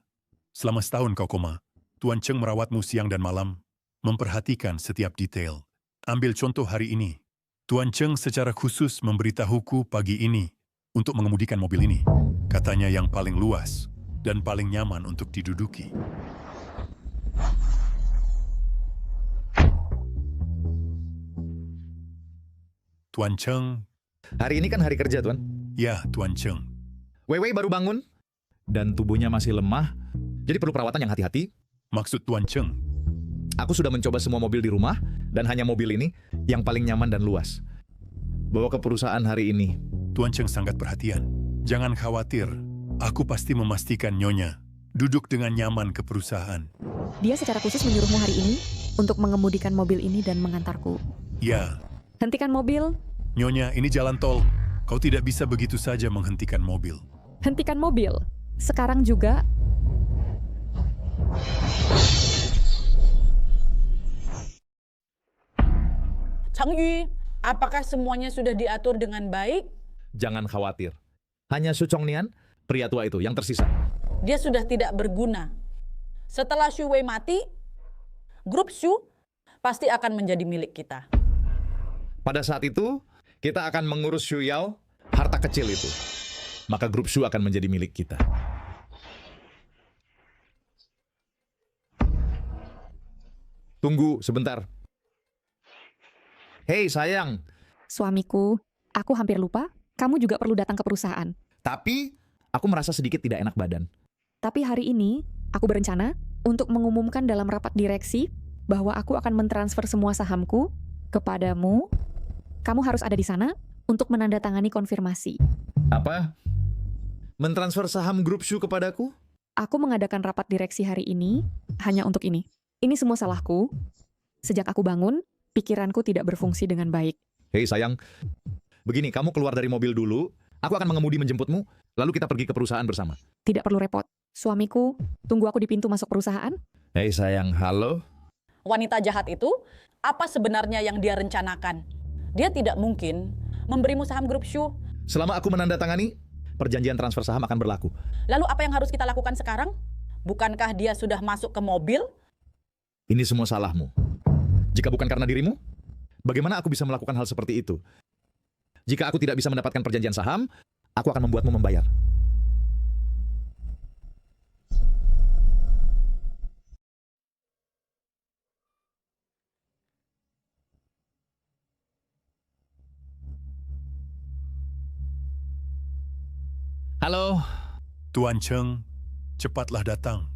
selama setahun kau koma, Tuan Cheng merawatmu siang dan malam, memperhatikan setiap detail. Ambil contoh hari ini. Tuan Cheng secara khusus memberitahuku pagi ini untuk mengemudikan mobil ini. Katanya yang paling luas dan paling nyaman untuk diduduki. Tuan Cheng, Hari ini kan hari kerja, Tuan. ya Tuan Cheng. Wei baru bangun, dan tubuhnya masih lemah, jadi perlu perawatan yang hati-hati. Maksud Tuan Cheng, Aku sudah mencoba semua mobil di rumah, dan hanya mobil ini yang paling nyaman dan luas. Bawa ke perusahaan hari ini. Tuan Cheng sangat perhatian. Jangan khawatir, aku pasti memastikan Nyonya duduk dengan nyaman ke perusahaan. dia secara khusus menyuruhmu hari ini untuk mengemudikan mobil ini dan mengantarku. Ya, Hentikan mobil, Nyonya, ini jalan tol. Kau tidak bisa begitu saja menghentikan mobil. hentikan mobil. Sekarang juga. Cheng Yu, apakah semuanya sudah diatur dengan baik? Jangan khawatir. Hanya Su Chongnian, pria tua itu, yang tersisa. Dia sudah tidak berguna. Setelah Xu Wei mati, grup Shu pasti akan menjadi milik kita. Pada saat itu, kita akan mengurus Xu Yao, harta kecil itu. Maka grup Shu akan menjadi milik kita. Tunggu sebentar. Hei sayang, Suamiku, aku hampir lupa, kamu juga perlu datang ke perusahaan. tapi aku merasa sedikit tidak enak badan. Tapi hari ini, aku berencana untuk mengumumkan dalam rapat direksi bahwa aku akan mentransfer semua sahamku kepadamu. Kamu harus ada di sana untuk menandatangani konfirmasi. Apa? Mentransfer saham grup Shu kepadaku? Aku mengadakan rapat direksi hari ini hanya untuk ini. Ini semua salahku. Sejak aku bangun, pikiranku tidak berfungsi dengan baik. Hei sayang, begini, kamu keluar dari mobil dulu, aku akan mengemudi menjemputmu, lalu kita pergi ke perusahaan bersama. Tidak perlu repot. Suamiku, tunggu aku di pintu masuk perusahaan. Hei sayang, halo? wanita jahat itu, apa sebenarnya yang dia rencanakan? Dia tidak mungkin memberimu saham grup Shu. Selama aku menandatangani, perjanjian transfer saham akan berlaku. Lalu apa yang harus kita lakukan sekarang? Bukankah dia sudah masuk ke mobil? Ini semua salahmu. Jika bukan karena dirimu, bagaimana aku bisa melakukan hal seperti itu? Jika aku tidak bisa mendapatkan perjanjian saham, aku akan membuatmu membayar. Halo, Tuan Cheng, cepatlah datang.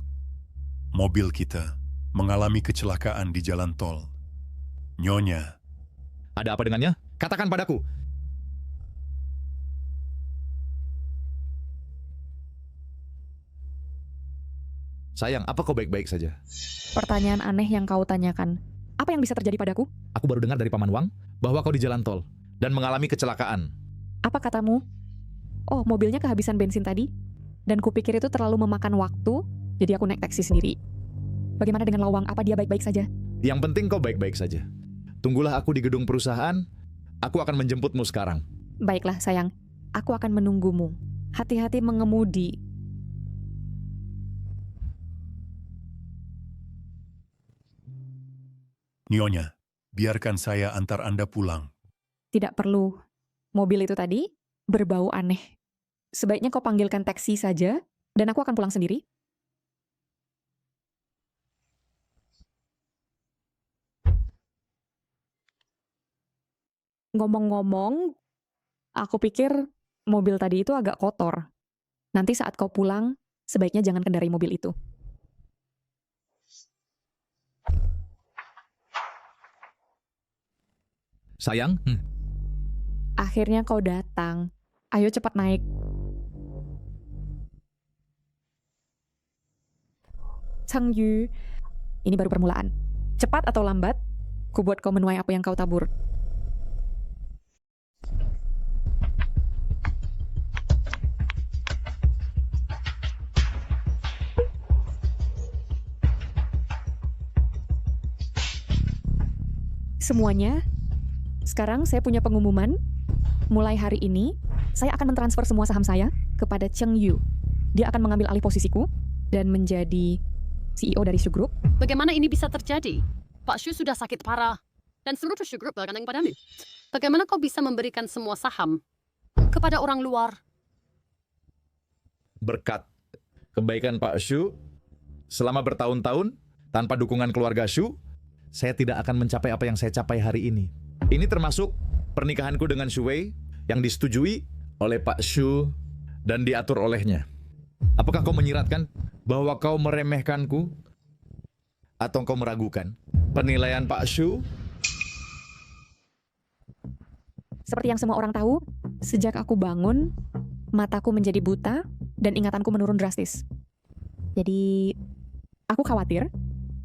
Mobil kita mengalami kecelakaan di jalan tol. Nyonya, ada apa dengannya? Katakan padaku. Sayang, apa kau baik-baik saja? Pertanyaan aneh yang kau tanyakan. Apa yang bisa terjadi padaku? Aku baru dengar dari Paman Wang bahwa kau di jalan tol dan mengalami kecelakaan. Apa katamu? Oh, mobilnya kehabisan bensin tadi. Dan kupikir itu terlalu memakan waktu, jadi aku naik taksi sendiri. Bagaimana dengan Lawang? Apa dia baik-baik saja? Yang penting kau baik-baik saja. Tunggulah aku di gedung perusahaan, aku akan menjemputmu sekarang. Baiklah, sayang. Aku akan menunggumu. Hati-hati mengemudi. Nyonya, biarkan saya antar Anda pulang. Tidak perlu. Mobil itu tadi berbau aneh. Sebaiknya kau panggilkan taksi saja, dan aku akan pulang sendiri. Ngomong-ngomong, aku pikir mobil tadi itu agak kotor. Nanti saat kau pulang, sebaiknya jangan kendarai mobil itu. Sayang, Akhirnya kau datang. Ayo cepat naik. Chang Yu, ini baru permulaan. Cepat atau lambat, ku buat kau menuai apa yang kau tabur. Semuanya, sekarang saya punya pengumuman. Mulai hari ini, saya akan mentransfer semua saham saya kepada Cheng Yu. Dia akan mengambil alih posisiku dan menjadi CEO dari Shu Group. Bagaimana ini bisa terjadi? Pak Shu sudah sakit parah dan seluruh Shu Group bergantung padamu. Bagaimana kau bisa memberikan semua saham kepada orang luar? berkat kebaikan Pak Shu, selama bertahun-tahun, tanpa dukungan keluarga Shu, saya tidak akan mencapai apa yang saya capai hari ini. Ini termasuk pernikahanku dengan Shu Wei yang disetujui oleh Pak Shu dan diatur olehnya. Apakah kau menyiratkan bahwa kau meremehkanku? Atau kau meragukan penilaian Pak Shu? Seperti yang semua orang tahu, sejak aku bangun, mataku menjadi buta dan ingatanku menurun drastis. Jadi, aku khawatir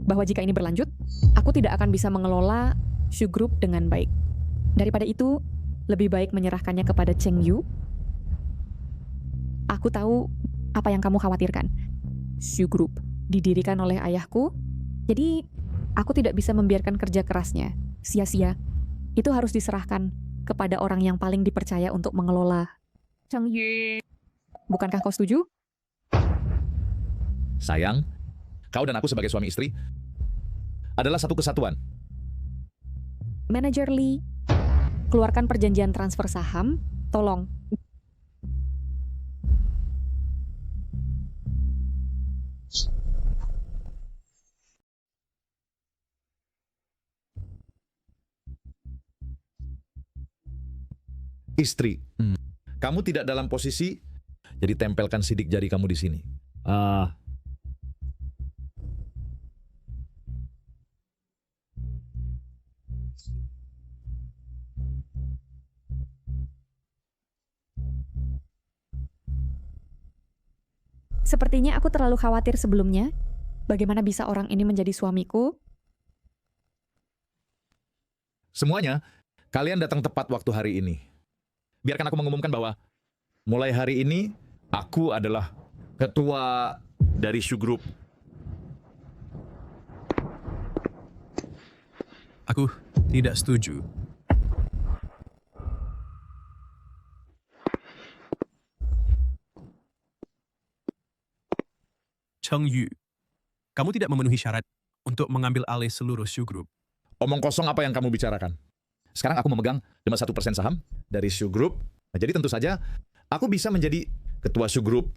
bahwa jika ini berlanjut, aku tidak akan bisa mengelola Shu Group dengan baik. Daripada itu, lebih baik menyerahkannya kepada Cheng Yu. Aku tahu apa yang kamu khawatirkan. Shu Group didirikan oleh ayahku, jadi aku tidak bisa membiarkan kerja kerasnya sia-sia. Itu harus diserahkan kepada orang yang paling dipercaya untuk mengelola. Cheng Yu. Bukankah kau setuju? Sayang, kau dan aku sebagai suami istri adalah satu kesatuan. Manajer Lee, keluarkan perjanjian transfer saham, tolong. Istri, kamu tidak dalam posisi, jadi tempelkan sidik jari kamu di sini. Sepertinya aku terlalu khawatir sebelumnya. Bagaimana bisa orang ini menjadi suamiku? Semuanya, kalian datang tepat waktu hari ini. Biarkan aku mengumumkan bahwa mulai hari ini, aku adalah ketua dari Shu Group. Aku tidak setuju. Cheng Yu, kamu tidak memenuhi syarat untuk mengambil alih seluruh Shu Group. Omong kosong apa yang kamu bicarakan? Sekarang aku memegang cuma 1% saham dari Shu Group. Nah, jadi tentu saja aku bisa menjadi ketua Shu Group.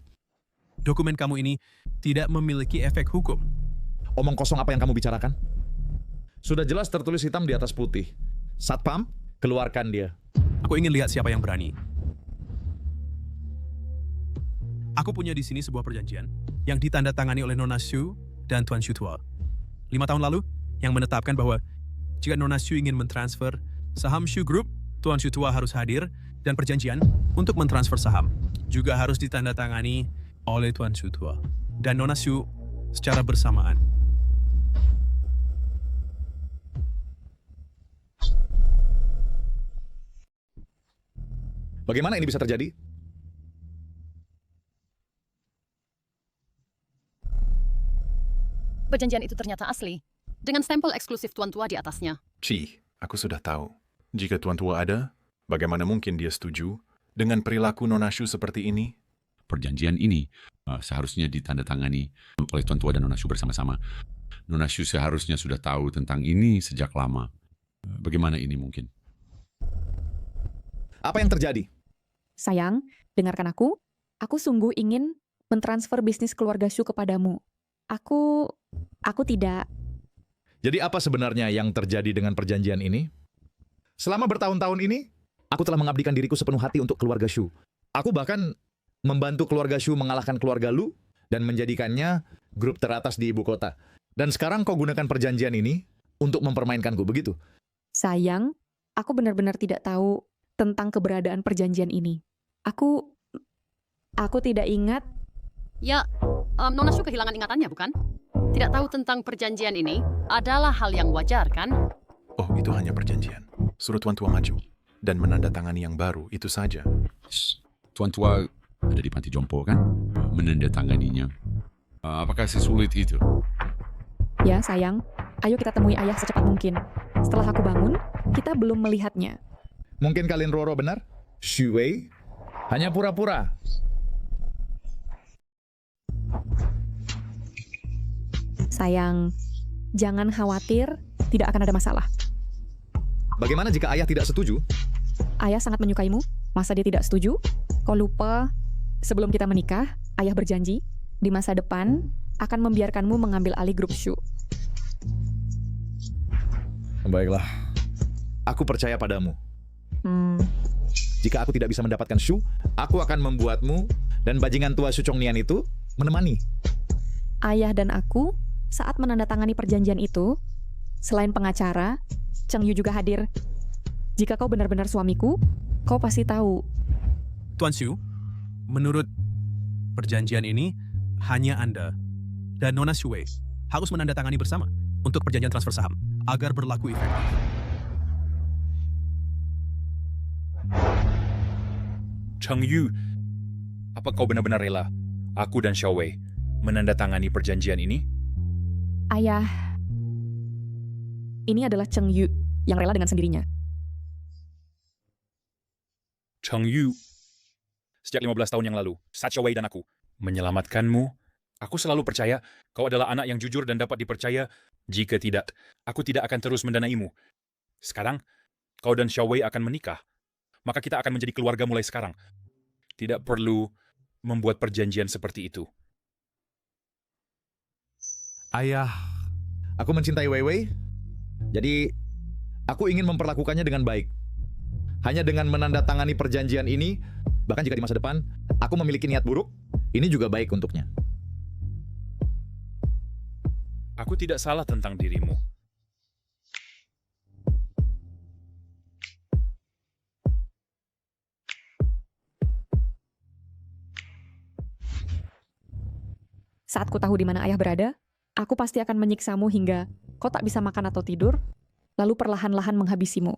Dokumen kamu ini tidak memiliki efek hukum. Omong kosong apa yang kamu bicarakan? Sudah jelas tertulis hitam di atas putih. Satpam, keluarkan dia. Aku ingin lihat siapa yang berani. Aku punya di sini sebuah perjanjian yang ditandatangani oleh Nona Shu dan Tuan Shu Tua 5 tahun lalu, yang menetapkan bahwa jika Nona Shu ingin mentransfer saham Shu Group, Tuan Shu Tua harus hadir, dan perjanjian untuk mentransfer saham juga harus ditandatangani oleh Tuan Shu Tua dan Nona Shu secara bersamaan. Bagaimana ini bisa terjadi? Perjanjian itu ternyata asli, dengan stempel eksklusif Tuan Tua di atasnya. Ci, aku sudah tahu. Jika Tuan Tua ada, bagaimana mungkin dia setuju dengan perilaku Nona Shu seperti ini? Perjanjian ini seharusnya ditandatangani oleh Tuan Tua dan Nona Shu bersama-sama. Nona Shu seharusnya sudah tahu tentang ini sejak lama. Bagaimana ini mungkin? Apa yang terjadi? Sayang, dengarkan aku. Aku sungguh ingin mentransfer bisnis keluarga Shu kepadamu. Aku tidak. Jadi apa sebenarnya yang terjadi dengan perjanjian ini? Selama bertahun-tahun ini, aku telah mengabdikan diriku sepenuh hati untuk keluarga Shu. Aku bahkan membantu keluarga Shu mengalahkan keluarga Lu dan menjadikannya grup teratas di ibu kota. Dan sekarang kau gunakan perjanjian ini untuk mempermainkanku, begitu? Sayang, aku benar-benar tidak tahu tentang keberadaan perjanjian ini. Aku tidak ingat. Ya, Nona Shu kehilangan ingatannya, bukan? Tidak tahu tentang perjanjian ini adalah hal yang wajar, kan? Oh, itu hanya perjanjian. Suruh Tuan Tua maju dan menandatangani yang baru, itu saja. Tuan Tua ada di panti jompo kan? Menandatanganinya. Apakah sesulit itu? Ya, sayang. Ayo kita temui ayah secepat mungkin. Setelah aku bangun, kita belum melihatnya. Mungkin kalian Roro benar? Xu Wei hanya pura-pura. Sayang, jangan khawatir, tidak akan ada masalah. Bagaimana jika ayah tidak setuju? Ayah sangat menyukaimu. Masa dia tidak setuju? Kau lupa, sebelum kita menikah, ayah berjanji, di masa depan akan membiarkanmu mengambil alih grup Shu. Baiklah, aku percaya padamu. Jika aku tidak bisa mendapatkan Shu, aku akan membuatmu dan bajingan tua Shu Chongnian itu menemani. Ayah dan aku, saat menandatangani perjanjian itu, selain pengacara, Cheng Yu juga hadir. Jika kau benar-benar suamiku, kau pasti tahu. Tuan Shu, menurut perjanjian ini, hanya Anda dan Nona Shu Wei harus menandatangani bersama untuk perjanjian transfer saham agar berlaku efektif. Cheng Yu, apa kau benar-benar rela aku dan Xiao Wei menandatangani perjanjian ini? Ayah, ini adalah Cheng Yu yang rela dengan sendirinya. Cheng Yu, sejak 15 tahun yang lalu, saat Xiao Wei dan aku menyelamatkanmu, aku selalu percaya kau adalah anak yang jujur dan dapat dipercaya. Jika tidak, aku tidak akan terus mendanaimu. Sekarang, kau dan Xiao Wei akan menikah. Maka kita akan menjadi keluarga mulai sekarang. Tidak perlu membuat perjanjian seperti itu. Ayah, aku mencintai Wei Wei. Jadi, aku ingin memperlakukannya dengan baik. Hanya dengan menandatangani perjanjian ini, bahkan jika di masa depan aku memiliki niat buruk, ini juga baik untuknya. Aku tidak salah tentang dirimu. Saat ku tahu di mana ayah berada, aku pasti akan menyiksamu hingga kau tak bisa makan atau tidur, lalu perlahan-lahan menghabisimu.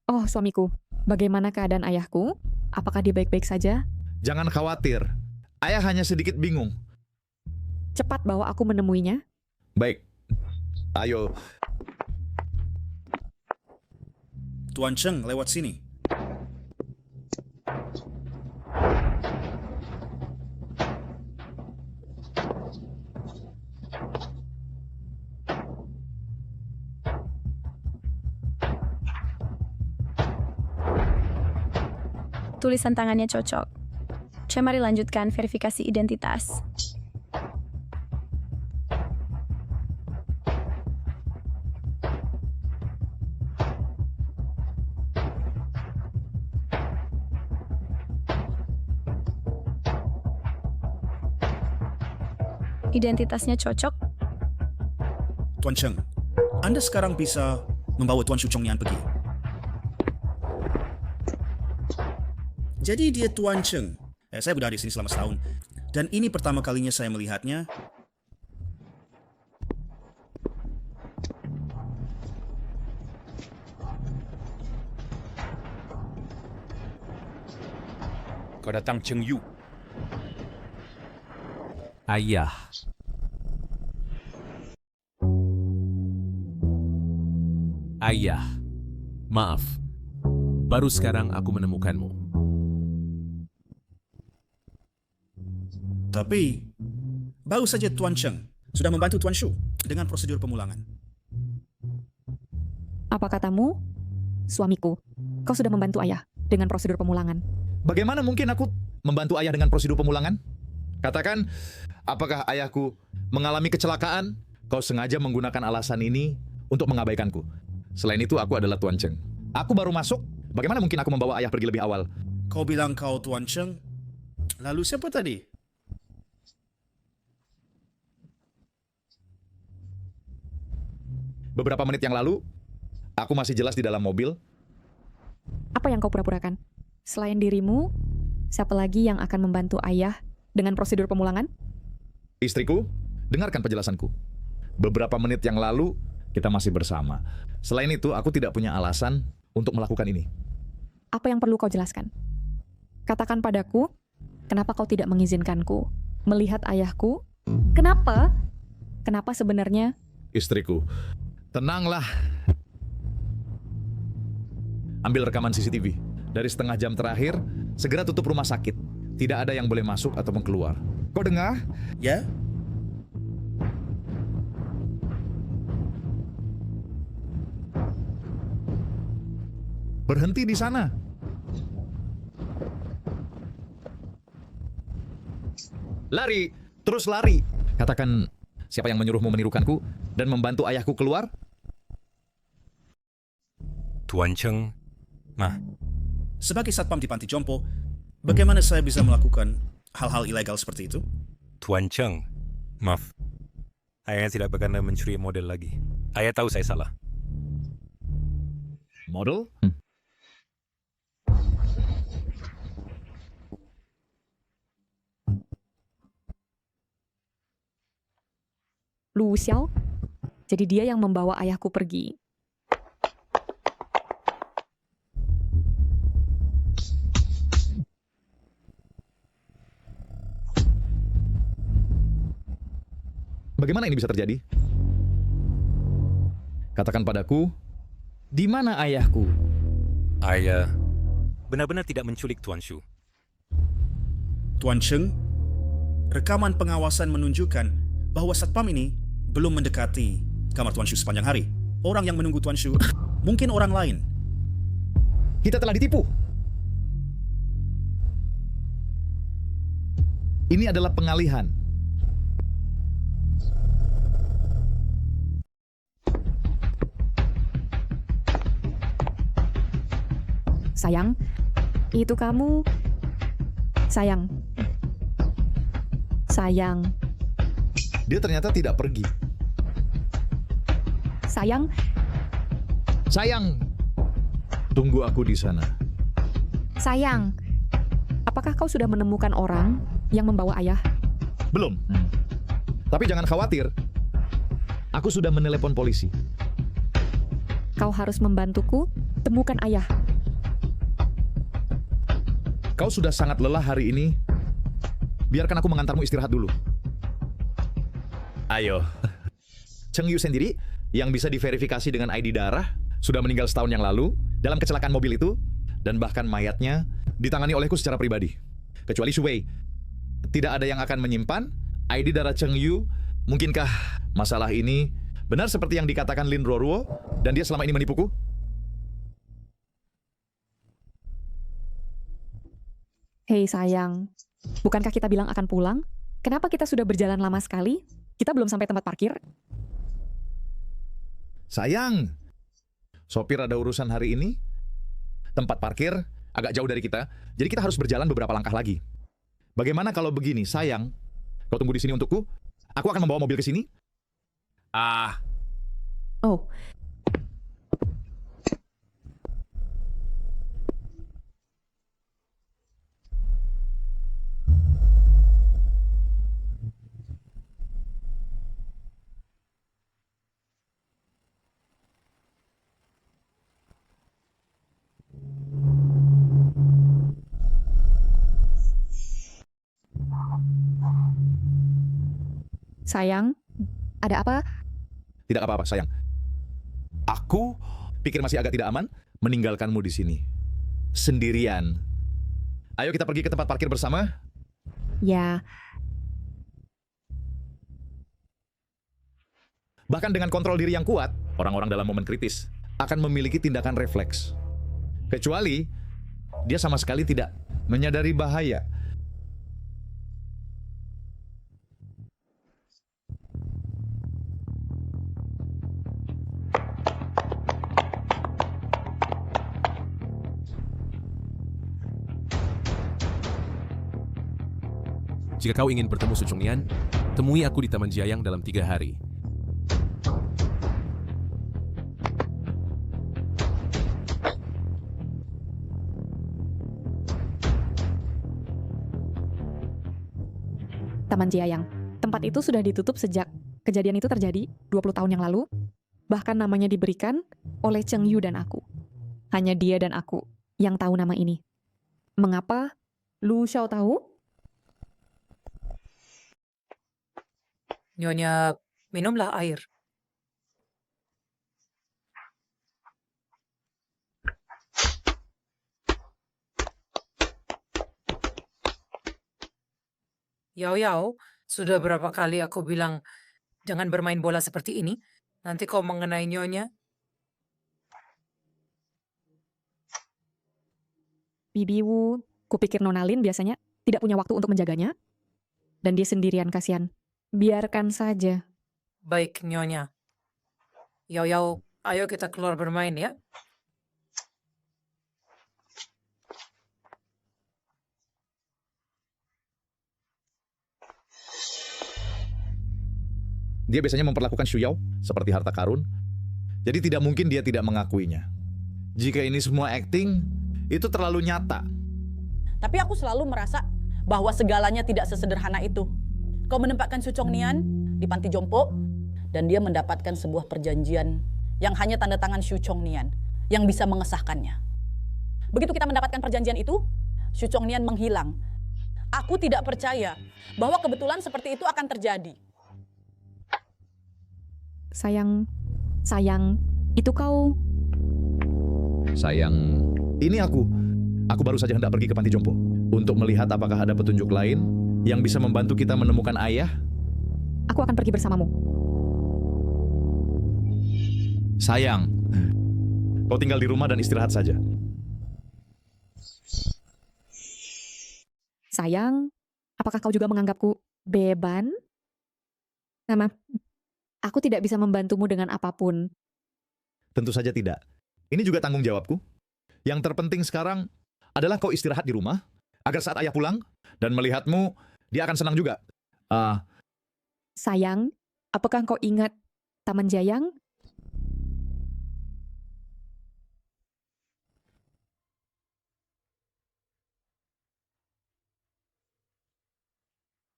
Oh, suamiku, bagaimana keadaan ayahku? Apakah dia baik-baik saja? Jangan khawatir, ayah hanya sedikit bingung. Cepat bawa aku menemuinya. Baik. Ayo. Tuan Cheng lewat sini. Tulisan tangannya cocok. Mari lanjutkan verifikasi identitas. Identitasnya cocok. Tuan Cheng, Anda sekarang bisa membawa Tuan Shu Chong Nian pergi. Jadi dia Tuan Cheng. Saya sudah di sini selama setahun. Dan ini pertama kalinya saya melihatnya. Kau datang Cheng Yu. Ayah. Ayah. Maaf. Baru sekarang aku menemukanmu. Tapi, baru saja Tuan Cheng sudah membantu Tuan Shu dengan prosedur pemulangan. Apa katamu? Suamiku, kau sudah membantu ayah dengan prosedur pemulangan. Bagaimana mungkin aku membantu ayah dengan prosedur pemulangan? Katakan, apakah ayahku mengalami kecelakaan? Kau sengaja menggunakan alasan ini untuk mengabaikanku. Selain itu, aku adalah Tuan Cheng. Aku baru masuk, bagaimana mungkin aku membawa ayah pergi lebih awal? Kau bilang kau Tuan Cheng, lalu siapa tadi? Beberapa menit yang lalu, aku masih jelas di dalam mobil. Apa yang kau pura-purakan? Selain dirimu, siapa lagi yang akan membantu ayah dengan prosedur pemulangan? Istriku, dengarkan penjelasanku. Beberapa menit yang lalu, kita masih bersama. Selain itu, aku tidak punya alasan untuk melakukan ini. Apa yang perlu kau jelaskan? Katakan padaku, kenapa kau tidak mengizinkanku melihat ayahku? Kenapa? Kenapa sebenarnya? Istriku, tenanglah. Ambil rekaman CCTV. Dari setengah jam terakhir, segera tutup rumah sakit. Tidak ada yang boleh masuk ataupun keluar. Kau dengar? Ya? Berhenti di sana. Lari, terus lari. Katakan, siapa yang menyuruhmu menirukanku dan membantu ayahku keluar? Tuan Cheng, Sebagai satpam di panti jompo, bagaimana saya bisa melakukan hal-hal ilegal seperti itu? Tuan Cheng, maaf. Ayah tidak berkenan mencuri model lagi. Ayah tahu saya salah. Model? Lu Xiao? Jadi dia yang membawa ayahku pergi. Bagaimana ini bisa terjadi? Katakan padaku, di mana ayahku? Ayah benar-benar tidak menculik Tuan Shu. Tuan Cheng, rekaman pengawasan menunjukkan bahwa satpam ini belum mendekati kamar Tuan Shu sepanjang hari. Orang yang menunggu Tuan Shu mungkin orang lain. Kita telah ditipu. Ini adalah pengalihan. Sayang, itu kamu. Sayang. Sayang. Dia ternyata tidak pergi. Sayang. Sayang. Tunggu aku di sana. Sayang. Apakah kau sudah menemukan orang yang membawa ayah? Belum. Tapi jangan khawatir. Aku sudah menelepon polisi. Kau harus membantuku temukan ayah. Kau sudah sangat lelah hari ini. Biarkan aku mengantarmu istirahat dulu. Ayo. Cheng Yu sendiri yang bisa diverifikasi dengan ID darah sudah meninggal setahun yang lalu dalam kecelakaan mobil itu, dan bahkan mayatnya ditangani olehku secara pribadi. Kecuali Shu Wei, tidak ada yang akan menyimpan ID darah Cheng Yu. Mungkinkah masalah ini benar seperti yang dikatakan Lin Ruoruo dan dia selama ini menipuku? Hei sayang, bukankah kita bilang akan pulang? Kenapa kita sudah berjalan lama sekali? Kita belum sampai tempat parkir. Sayang, sopir ada urusan hari ini. Tempat parkir agak jauh dari kita, jadi kita harus berjalan beberapa langkah lagi. Bagaimana kalau begini, sayang? Kau tunggu di sini untukku. Aku akan membawa mobil ke sini. Oh. Sayang, ada apa? Tidak apa-apa, sayang. Aku pikir masih agak tidak aman meninggalkanmu di sini sendirian. Ayo kita pergi ke tempat parkir bersama. Ya, bahkan dengan kontrol diri yang kuat, orang-orang dalam momen kritis akan memiliki tindakan refleks. Kecuali dia sama sekali tidak menyadari bahaya. Jika kau ingin bertemu Su Chongnian, temui aku di Taman Jiayang dalam 3 hari. Taman Jiayang. Tempat itu sudah ditutup sejak kejadian itu terjadi 20 tahun yang lalu. Bahkan namanya diberikan oleh Cheng Yu dan aku. Hanya dia dan aku yang tahu nama ini. Mengapa? Lu Xiao tahu? Nyonya, minumlah air. Yao Yao, sudah berapa kali aku bilang jangan bermain bola seperti ini. Nanti kau mengenai Nyonya. Bibi Wu, kupikir Nona Lin biasanya tidak punya waktu untuk menjaganya. Dan dia sendirian, kasihan. Biarkan saja. Baik, Nyonya. Yao Yao, ayo kita keluar bermain ya. Dia biasanya memperlakukan Xu Yao seperti harta karun. Jadi tidak mungkin dia tidak mengakuinya. Jika ini semua acting, itu terlalu nyata. Tapi aku selalu merasa bahwa segalanya tidak sesederhana itu. Kau menempatkan Su Chongnian di panti jompo, dan dia mendapatkan sebuah perjanjian yang hanya tanda tangan Su Chongnian yang bisa mengesahkannya. Begitu kita mendapatkan perjanjian itu, Su Chongnian menghilang. Aku tidak percaya bahwa kebetulan seperti itu akan terjadi. Sayang, itu kau. Sayang, ini aku. Aku baru saja hendak pergi ke panti jompo untuk melihat apakah ada petunjuk lain yang bisa membantu kita menemukan ayah. Aku akan pergi bersamamu. Sayang, kau tinggal di rumah dan istirahat saja. Sayang, apakah kau juga menganggapku beban? Mama, aku tidak bisa membantumu dengan apapun. Tentu saja tidak. Ini juga tanggung jawabku. Yang terpenting sekarang adalah kau istirahat di rumah, agar saat ayah pulang dan melihatmu, dia akan senang juga. Sayang, apakah kau ingat Taman Jiayang?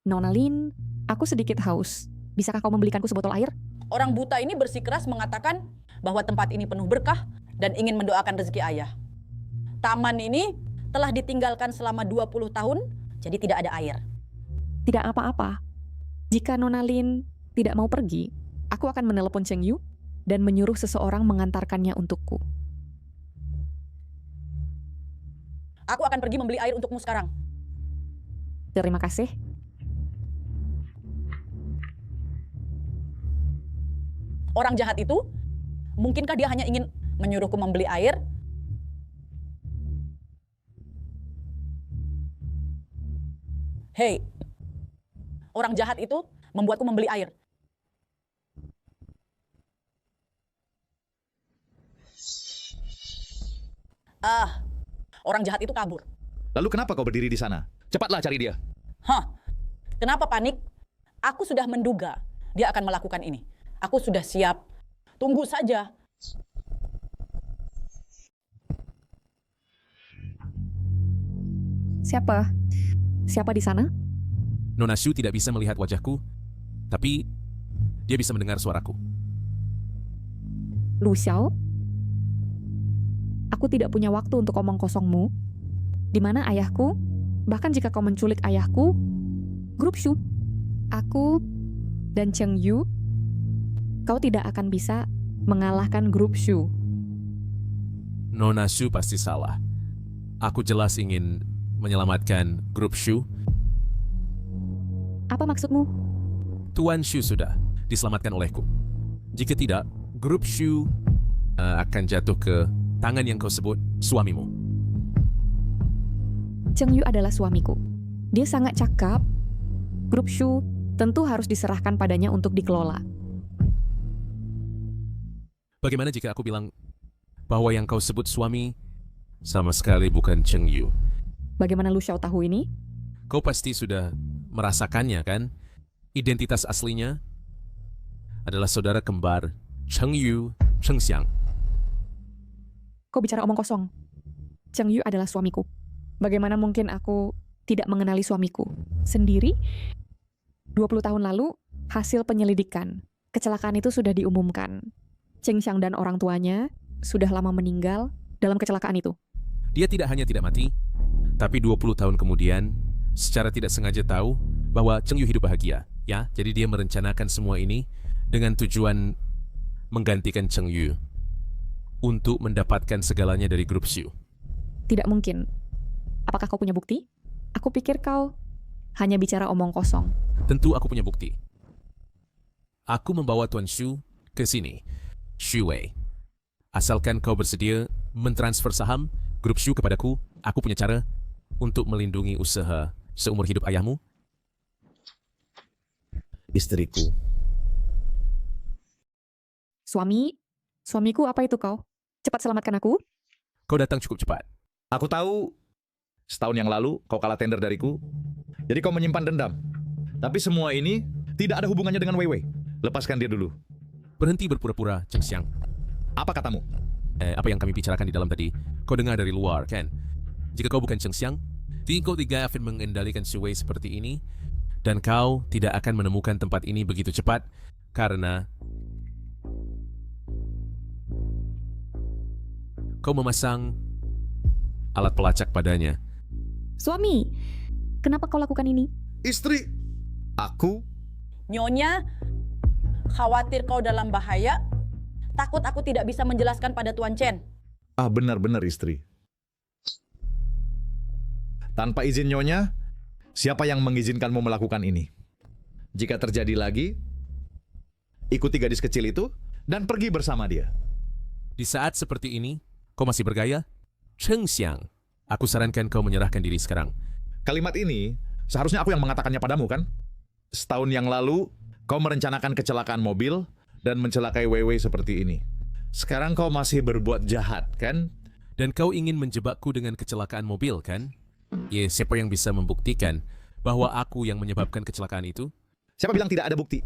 Nona Lin, aku sedikit haus. Bisakah kau membelikanku sebotol air? Orang buta ini bersikeras mengatakan bahwa tempat ini penuh berkah dan ingin mendoakan rezeki ayah. Taman ini telah ditinggalkan selama 20 tahun, jadi tidak ada air. Tidak apa-apa. Jika Nona Lin tidak mau pergi, Aku akan menelepon Cheng Yu dan menyuruh seseorang mengantarkannya untukku. Aku akan pergi membeli air untukmu sekarang. Terima kasih. Orang jahat itu, mungkinkah dia hanya ingin menyuruhku membeli air? Hei, orang jahat itu membuatku membeli air. Orang jahat itu kabur. Lalu kenapa kau berdiri di sana? Cepatlah cari dia. Hah, kenapa panik? Aku sudah menduga dia akan melakukan ini. Aku sudah siap. Tunggu saja. Siapa? Siapa di sana? Nona Shu tidak bisa melihat wajahku, tapi dia bisa mendengar suaraku. Lu Xiao? Aku tidak punya waktu untuk omong kosongmu. Di mana ayahku? Bahkan jika kau menculik ayahku, grup Shu, aku dan Cheng Yu, kau tidak akan bisa mengalahkan grup Shu. Nona Shu pasti salah. Aku jelas ingin menyelamatkan grup Shu. Apa maksudmu? Tuan Shu sudah diselamatkan olehku. Jika tidak, grup Shu akan jatuh ke tangan yang kau sebut suamimu. Cheng Yu adalah suamiku. Dia sangat cakap. Grup Shu tentu harus diserahkan padanya untuk dikelola. Bagaimana jika aku bilang bahwa yang kau sebut suami sama sekali bukan Cheng Yu? Bagaimana Lu Xiao tahu ini? Kau pasti sudah merasakannya, kan? Identitas aslinya adalah saudara kembar Cheng Yu, Cheng Xiang. Kau bicara omong kosong. Cheng Yu adalah suamiku. Bagaimana mungkin aku tidak mengenali suamiku sendiri? 20 tahun lalu, hasil penyelidikan. Kecelakaan itu sudah diumumkan. Cheng Xiang dan orang tuanya sudah lama meninggal dalam kecelakaan itu. Dia tidak hanya tidak mati, tapi 20 tahun kemudian, secara tidak sengaja tahu bahwa Cheng Yu hidup bahagia. Ya, jadi dia merencanakan semua ini dengan tujuan menggantikan Cheng Yu untuk mendapatkan segalanya dari grup Shu. Tidak mungkin. Apakah kau punya bukti? Aku pikir kau hanya bicara omong kosong. Tentu aku punya bukti. Aku membawa Tuan Shu ke sini, Shu Wei. Asalkan kau bersedia mentransfer saham grup Shu kepadaku, aku punya cara untuk melindungi usaha seumur hidup ayahmu. Istriku. Suamiku apa itu kau? Cepat selamatkan aku. Kau datang cukup cepat. Aku tahu setahun yang lalu kau kalah tender dariku. Jadi kau menyimpan dendam. Tapi semua ini tidak ada hubungannya dengan Wei Wei. Lepaskan dia dulu. Berhenti berpura-pura, Cheng Xiang. Apa katamu? Apa yang kami bicarakan di dalam tadi, kau dengar dari luar, kan? Jika kau bukan Cheng Xiang, kau tidak akan mengendalikan Shu Wei seperti ini, dan kau tidak akan menemukan tempat ini begitu cepat, karena kau memasang alat pelacak padanya. Suami, kenapa kau lakukan ini? Istri, aku? Nyonya, khawatir kau dalam bahaya. Takut aku tidak bisa menjelaskan pada Tuan Chen. Benar-benar istri. Tanpa izin Nyonya, siapa yang mengizinkanmu melakukan ini? Jika terjadi lagi, ikuti gadis kecil itu dan pergi bersama dia. Di saat seperti ini, kau masih bergaya? Cheng Xiang, aku sarankan kau menyerahkan diri sekarang. Kalimat ini seharusnya aku yang mengatakannya padamu, kan? Setahun yang lalu, kau merencanakan kecelakaan mobil dan mencelakai Wei Wei seperti ini. Sekarang kau masih berbuat jahat, kan? Dan kau ingin menjebakku dengan kecelakaan mobil, kan? Ya, siapa yang bisa membuktikan bahwa aku yang menyebabkan kecelakaan itu? Siapa bilang tidak ada bukti?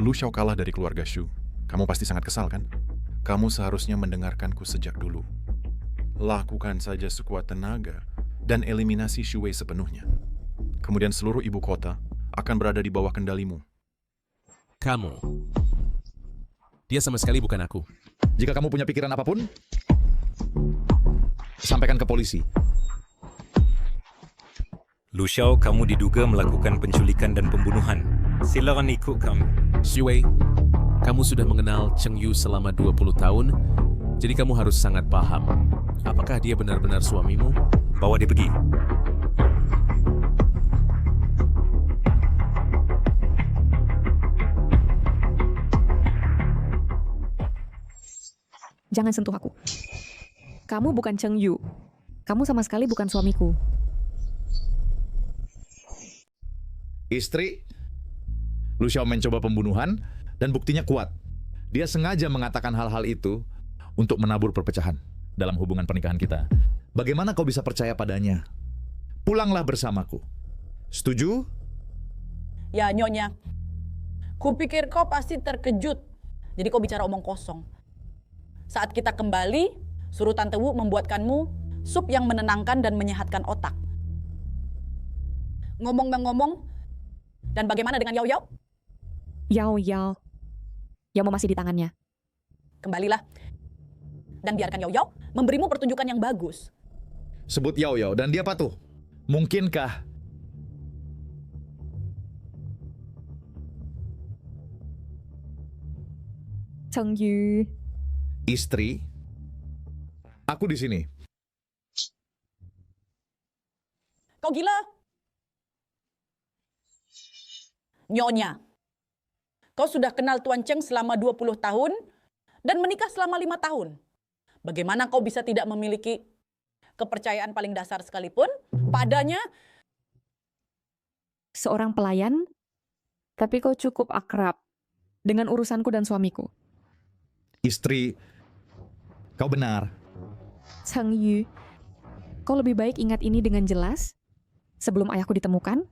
Lu Xiao kalah dari keluarga Shu. Kamu pasti sangat kesal, kan? Kamu seharusnya mendengarkanku sejak dulu. Lakukan saja sekuat tenaga dan eliminasi Shu Wei sepenuhnya. Kemudian seluruh ibu kota akan berada di bawah kendalimu. Kamu. Dia sama sekali bukan aku. Jika kamu punya pikiran apapun, sampaikan ke polisi. Lu Xiao, kamu diduga melakukan penculikan dan pembunuhan. Silakan ikut kami. Xu Wei, kamu sudah mengenal Cheng Yu selama 20 tahun, jadi kamu harus sangat paham. Apakah dia benar-benar suamimu? Bawa dia pergi. Jangan sentuh aku. Kamu bukan Cheng Yu. Kamu sama sekali bukan suamiku. Istri, Lu Xiao mencoba pembunuhan dan buktinya kuat. Dia sengaja mengatakan hal-hal itu untuk menabur perpecahan dalam hubungan pernikahan kita. Bagaimana kau bisa percaya padanya? Pulanglah bersamaku. Setuju? Ya, Nyonya. Kupikir kau pasti terkejut. Jadi kau bicara omong kosong. Saat kita kembali, suruh Tante Wu membuatkanmu sup yang menenangkan dan menyehatkan otak. Ngomong-ngomong, dan bagaimana dengan Yao Yao? Yao masih di tangannya. Kembalilah. Dan biarkan Yao Yao memberimu pertunjukan yang bagus. Sebut Yao Yao dan dia patuh. Mungkinkah Cheng Yu? Istri, aku di sini. Kau gila? Nyonya, kau sudah kenal Tuan Cheng selama 20 tahun dan menikah selama 5 tahun. Bagaimana kau bisa tidak memiliki kepercayaan paling dasar sekalipun padanya? Seorang pelayan, tapi kau cukup akrab dengan urusanku dan suamiku. Istri, kau benar. Cheng Yu, kau lebih baik ingat ini dengan jelas sebelum ayahku ditemukan.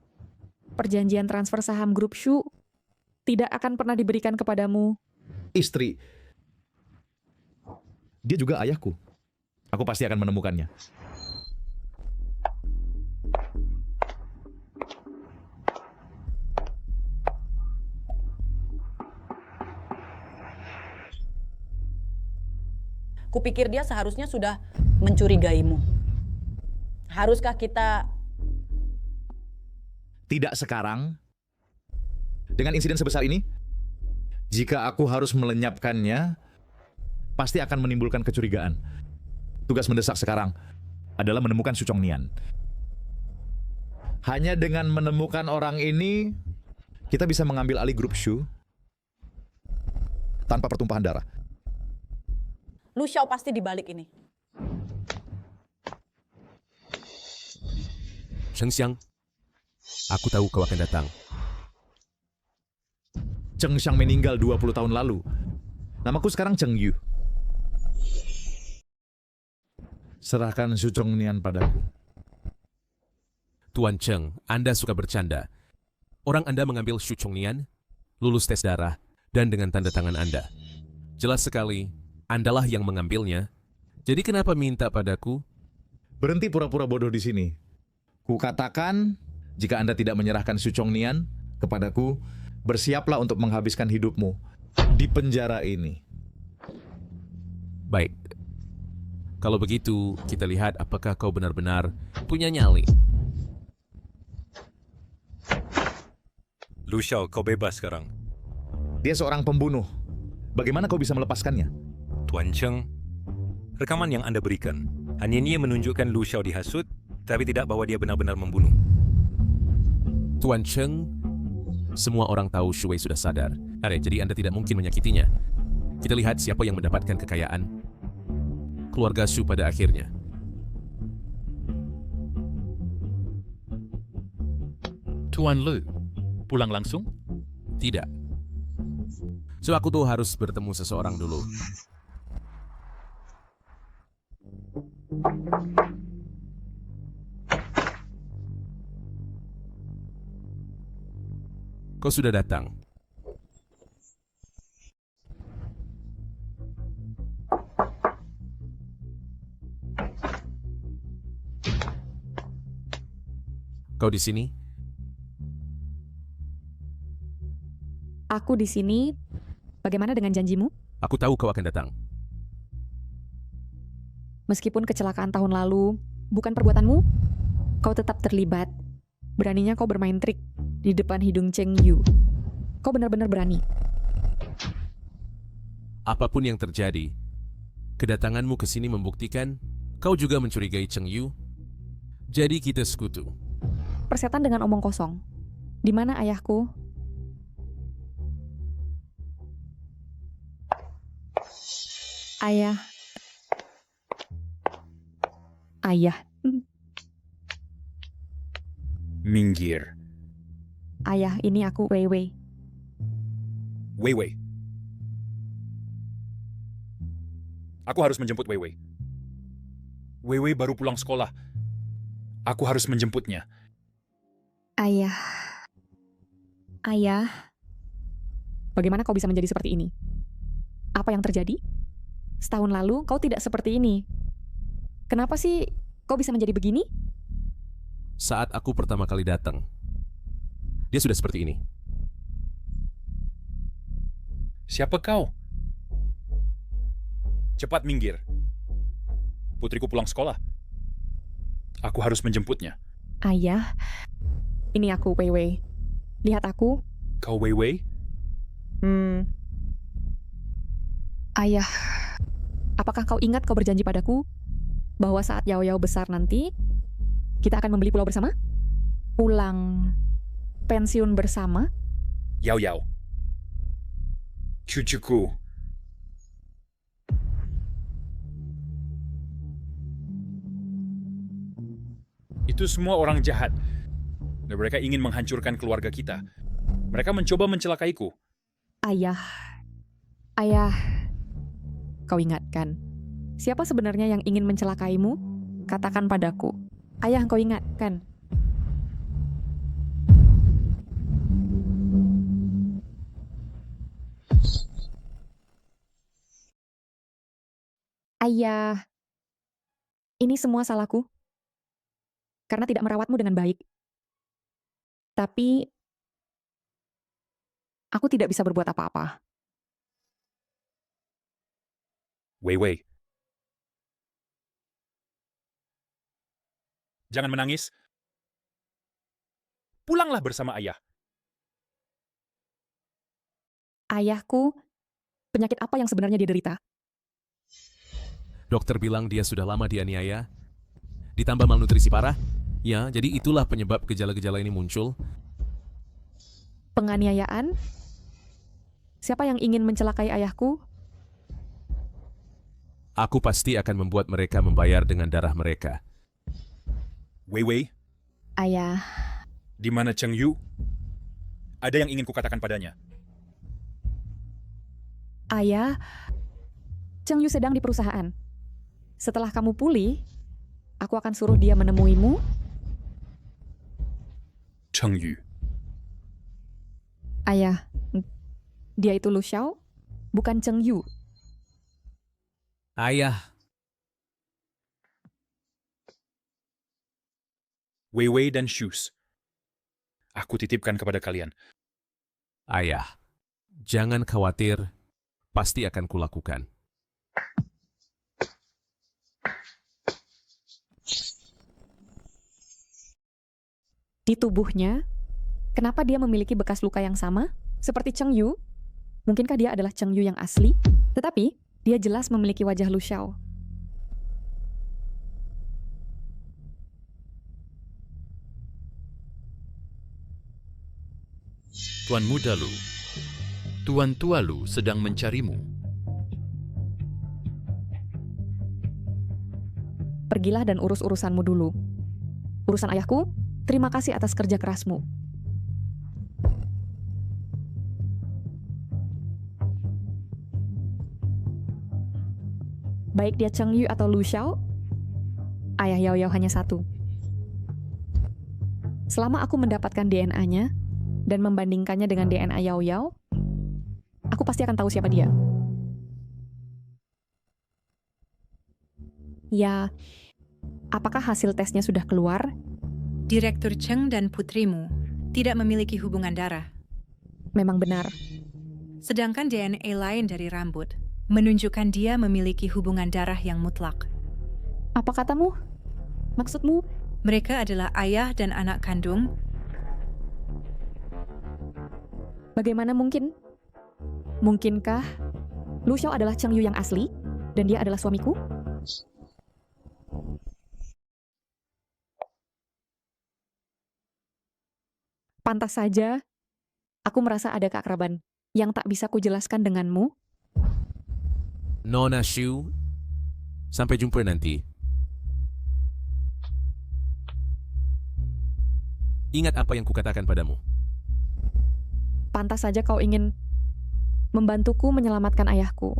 Perjanjian transfer saham grup Shu tidak akan pernah diberikan kepadamu. Istri, dia juga ayahku. Aku pasti akan menemukannya. Kupikir dia seharusnya sudah mencurigaimu. Haruskah kita... Tidak sekarang. Dengan insiden sebesar ini, jika aku harus melenyapkannya, pasti akan menimbulkan kecurigaan. Tugas mendesak sekarang adalah menemukan Su Chongnian. Hanya dengan menemukan orang ini, kita bisa mengambil alih grup Shu tanpa pertumpahan darah. Lu Xiao pasti di balik ini. Cheng Xiang, aku tahu kau akan datang. Cheng Xiang meninggal 20 tahun lalu. Namaku sekarang Cheng Yu. Serahkan Su Chongnian padaku. Tuan Cheng, Anda suka bercanda. Orang Anda mengambil Su Chongnian, lulus tes darah, dan dengan tanda tangan Anda. Jelas sekali, Andalah yang mengambilnya. Jadi kenapa minta padaku? Berhenti pura-pura bodoh di sini. Kukatakan, jika Anda tidak menyerahkan Su Chongnian kepadaku, bersiaplah untuk menghabiskan hidupmu di penjara ini. Baik. Kalau begitu, kita lihat apakah kau benar-benar punya nyali. Lu Xiao, kau bebas sekarang. Dia seorang pembunuh. Bagaimana kau bisa melepaskannya? Tuan Cheng, rekaman yang Anda berikan hanya ini yang menunjukkan Lu Xiao dihasut, tapi tidak bahwa dia benar-benar membunuh. Tuan Cheng, semua orang tahu Shu Wei sudah sadar. Jadi Anda tidak mungkin menyakitinya. Kita lihat siapa yang mendapatkan kekayaan. Keluarga Shu pada akhirnya. Tuan Lu, pulang langsung? Tidak. So aku tuh harus bertemu seseorang dulu. Kau sudah datang. Kau di sini? Aku di sini. Bagaimana dengan janjimu? Aku tahu kau akan datang. Meskipun kecelakaan tahun lalu bukan perbuatanmu, kau tetap terlibat Beraninya kau bermain trik di depan hidung Cheng Yu. Kau benar-benar berani. Apapun yang terjadi, kedatanganmu ke sini membuktikan kau juga mencurigai Cheng Yu. Jadi kita sekutu. Persetan dengan omong kosong. Di mana ayahku? Ayah. Minggir. Ayah, ini aku Wei Wei. Wei Wei. Aku harus menjemput Wei Wei. Wei Wei baru pulang sekolah. Aku harus menjemputnya. Ayah. Bagaimana kau bisa menjadi seperti ini? Apa yang terjadi? Setahun lalu kau tidak seperti ini. Kenapa sih kau bisa menjadi begini? Saat aku pertama kali datang, dia sudah seperti ini. Siapa kau? Cepat minggir. Putriku pulang sekolah. Aku harus menjemputnya. Ayah, ini aku Wei Wei. Lihat aku. Kau Wei Wei? Ayah, apakah kau ingat kau berjanji padaku bahwa saat Yao Yao besar nanti, kita akan membeli pulau bersama? Pulang pensiun bersama? Yao Yao. Cucuku. Itu semua orang jahat. Dan mereka ingin menghancurkan keluarga kita. Mereka mencoba mencelakaiku. Ayah, kau ingatkan, siapa sebenarnya yang ingin mencelakaimu? Katakan padaku. Ayah, kau ingatkan. Ayah, ini semua salahku. Karena tidak merawatmu dengan baik. Tapi, aku tidak bisa berbuat apa-apa. Wei Wei. Jangan menangis. Pulanglah bersama ayah. Ayahku, penyakit apa yang sebenarnya dia derita? Dokter bilang dia sudah lama dianiaya, ditambah malnutrisi parah. Ya, jadi itulah penyebab gejala-gejala ini muncul. Penganiayaan? Siapa yang ingin mencelakai ayahku? Aku pasti akan membuat mereka membayar dengan darah mereka. Wei Wei, Ayah, di mana Cheng Yu? Ada yang ingin kukatakan padanya. Ayah, Cheng Yu sedang di perusahaan. Setelah kamu pulih, aku akan suruh dia menemuimu. Cheng Yu. Ayah, dia itu Lu Xiao, bukan Cheng Yu. Ayah, Wei Wei dan Shoes. Aku titipkan kepada kalian. ayah, jangan khawatir, pasti akan kulakukan. Di tubuhnya, kenapa dia memiliki bekas luka yang sama? Seperti Cheng Yu? Mungkinkah dia adalah Cheng Yu yang asli? Tetapi, dia jelas memiliki wajah Lu Xiao. Tuan Muda Lu, Tuan Tua Lu sedang mencarimu. Pergilah dan urus urusanmu dulu. Urusan ayahku, terima kasih atas kerja kerasmu. Baik dia Cheng Yu atau Lu Xiao, ayah Yao Yao hanya satu. Selama aku mendapatkan DNA-nya dan membandingkannya dengan DNA Yao Yao, aku pasti akan tahu siapa dia. Ya, apakah hasil tesnya sudah keluar? Direktur Cheng dan putrimu tidak memiliki hubungan darah. Memang benar. Sedangkan DNA lain dari rambut menunjukkan dia memiliki hubungan darah yang mutlak. Apa katamu? Maksudmu? Mereka adalah ayah dan anak kandung Bagaimana mungkin? Mungkinkah Lu Xiao adalah Cheng Yu yang asli dan dia adalah suamiku? Pantas saja aku merasa ada keakraban yang tak bisa kujelaskan denganmu. Nona Shu, sampai jumpa nanti. Ingat apa yang kukatakan padamu. Pantas saja kau ingin membantuku menyelamatkan ayahku.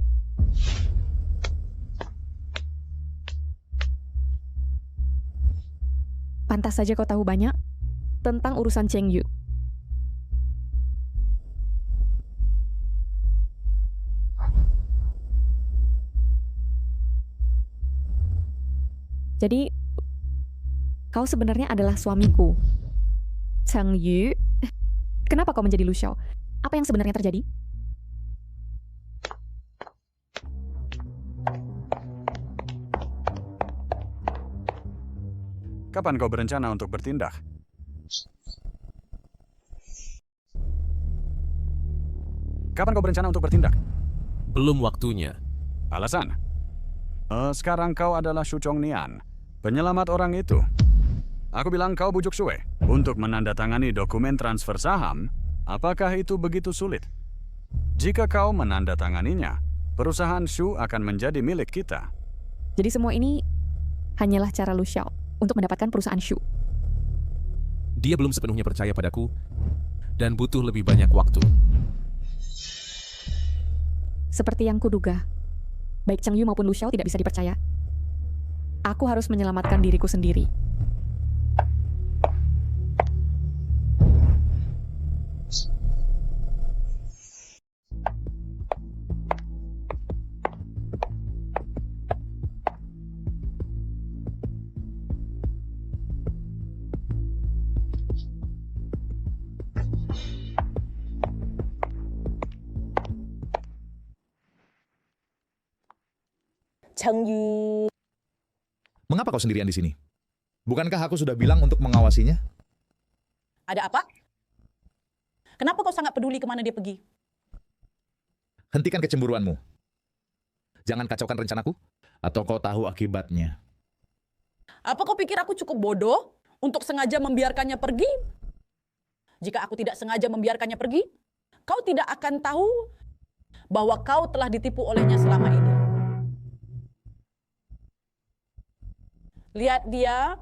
Pantas saja kau tahu banyak tentang urusan Cheng Yu. Jadi, kau sebenarnya adalah suamiku. Cheng Yu, kenapa kau menjadi Lu Xiao? Apa yang sebenarnya terjadi? Kapan kau berencana untuk bertindak? Kapan kau berencana untuk bertindak? Belum waktunya. Alasan? Sekarang kau adalah Shu Chongnian, penyelamat orang itu. Aku bilang kau bujuk Sue untuk menandatangani dokumen transfer saham. Apakah itu begitu sulit? Jika kau menandatanganinya, perusahaan Shu akan menjadi milik kita. Jadi semua ini hanyalah cara Lu Xiao untuk mendapatkan perusahaan Shu. Dia belum sepenuhnya percaya padaku dan butuh lebih banyak waktu. Seperti yang kuduga, baik Cheng Yu maupun Lu Xiao tidak bisa dipercaya. Aku harus menyelamatkan diriku sendiri. Cheng Yu. Mengapa kau sendirian di sini? Bukankah aku sudah bilang untuk mengawasinya? Ada apa? Kenapa kau sangat peduli kemana dia pergi? Hentikan kecemburuanmu. Jangan kacaukan rencanaku, atau kau tahu akibatnya. Apa kau pikir aku cukup bodoh untuk sengaja membiarkannya pergi? Jika aku tidak sengaja membiarkannya pergi, kau tidak akan tahu bahwa kau telah ditipu olehnya selama ini. Lihat dia,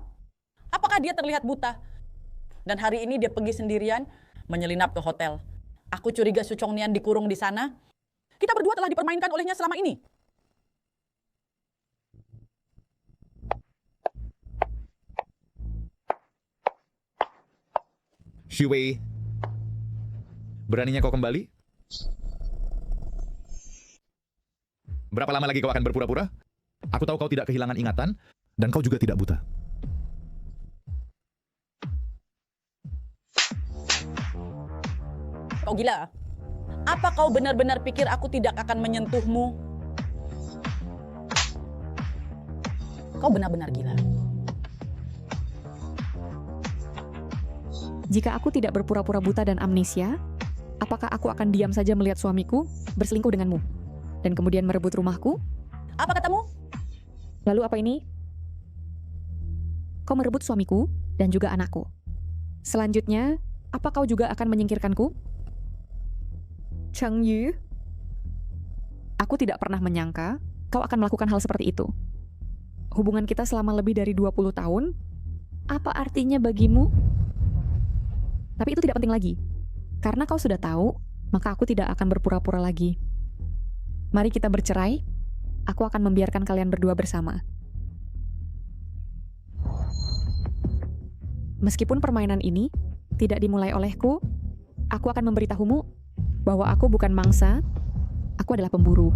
apakah dia terlihat buta? Dan hari ini dia pergi sendirian menyelinap ke hotel. Aku curiga Shu Chongnian dikurung di sana. Kita berdua telah dipermainkan olehnya selama ini. Xu Wei, beraninya kau kembali? Berapa lama lagi kau akan berpura-pura? Aku tahu kau tidak kehilangan ingatan, dan kau juga tidak buta. Kau gila? Apa kau benar-benar pikir aku tidak akan menyentuhmu? Kau benar-benar gila. Jika aku tidak berpura-pura buta dan amnesia, apakah aku akan diam saja melihat suamiku berselingkuh denganmu dan kemudian merebut rumahku? Apa katamu? Lalu apa ini? Kau merebut suamiku dan juga anakku. Selanjutnya, apa kau juga akan menyingkirkanku? Cheng Yu, aku tidak pernah menyangka kau akan melakukan hal seperti itu. Hubungan kita selama lebih dari 20 tahun, apa artinya bagimu? Tapi itu tidak penting lagi. Karena kau sudah tahu, maka aku tidak akan berpura-pura lagi. Mari kita bercerai, aku akan membiarkan kalian berdua bersama. Meskipun permainan ini tidak dimulai olehku, aku akan memberitahumu bahwa aku bukan mangsa, aku adalah pemburu.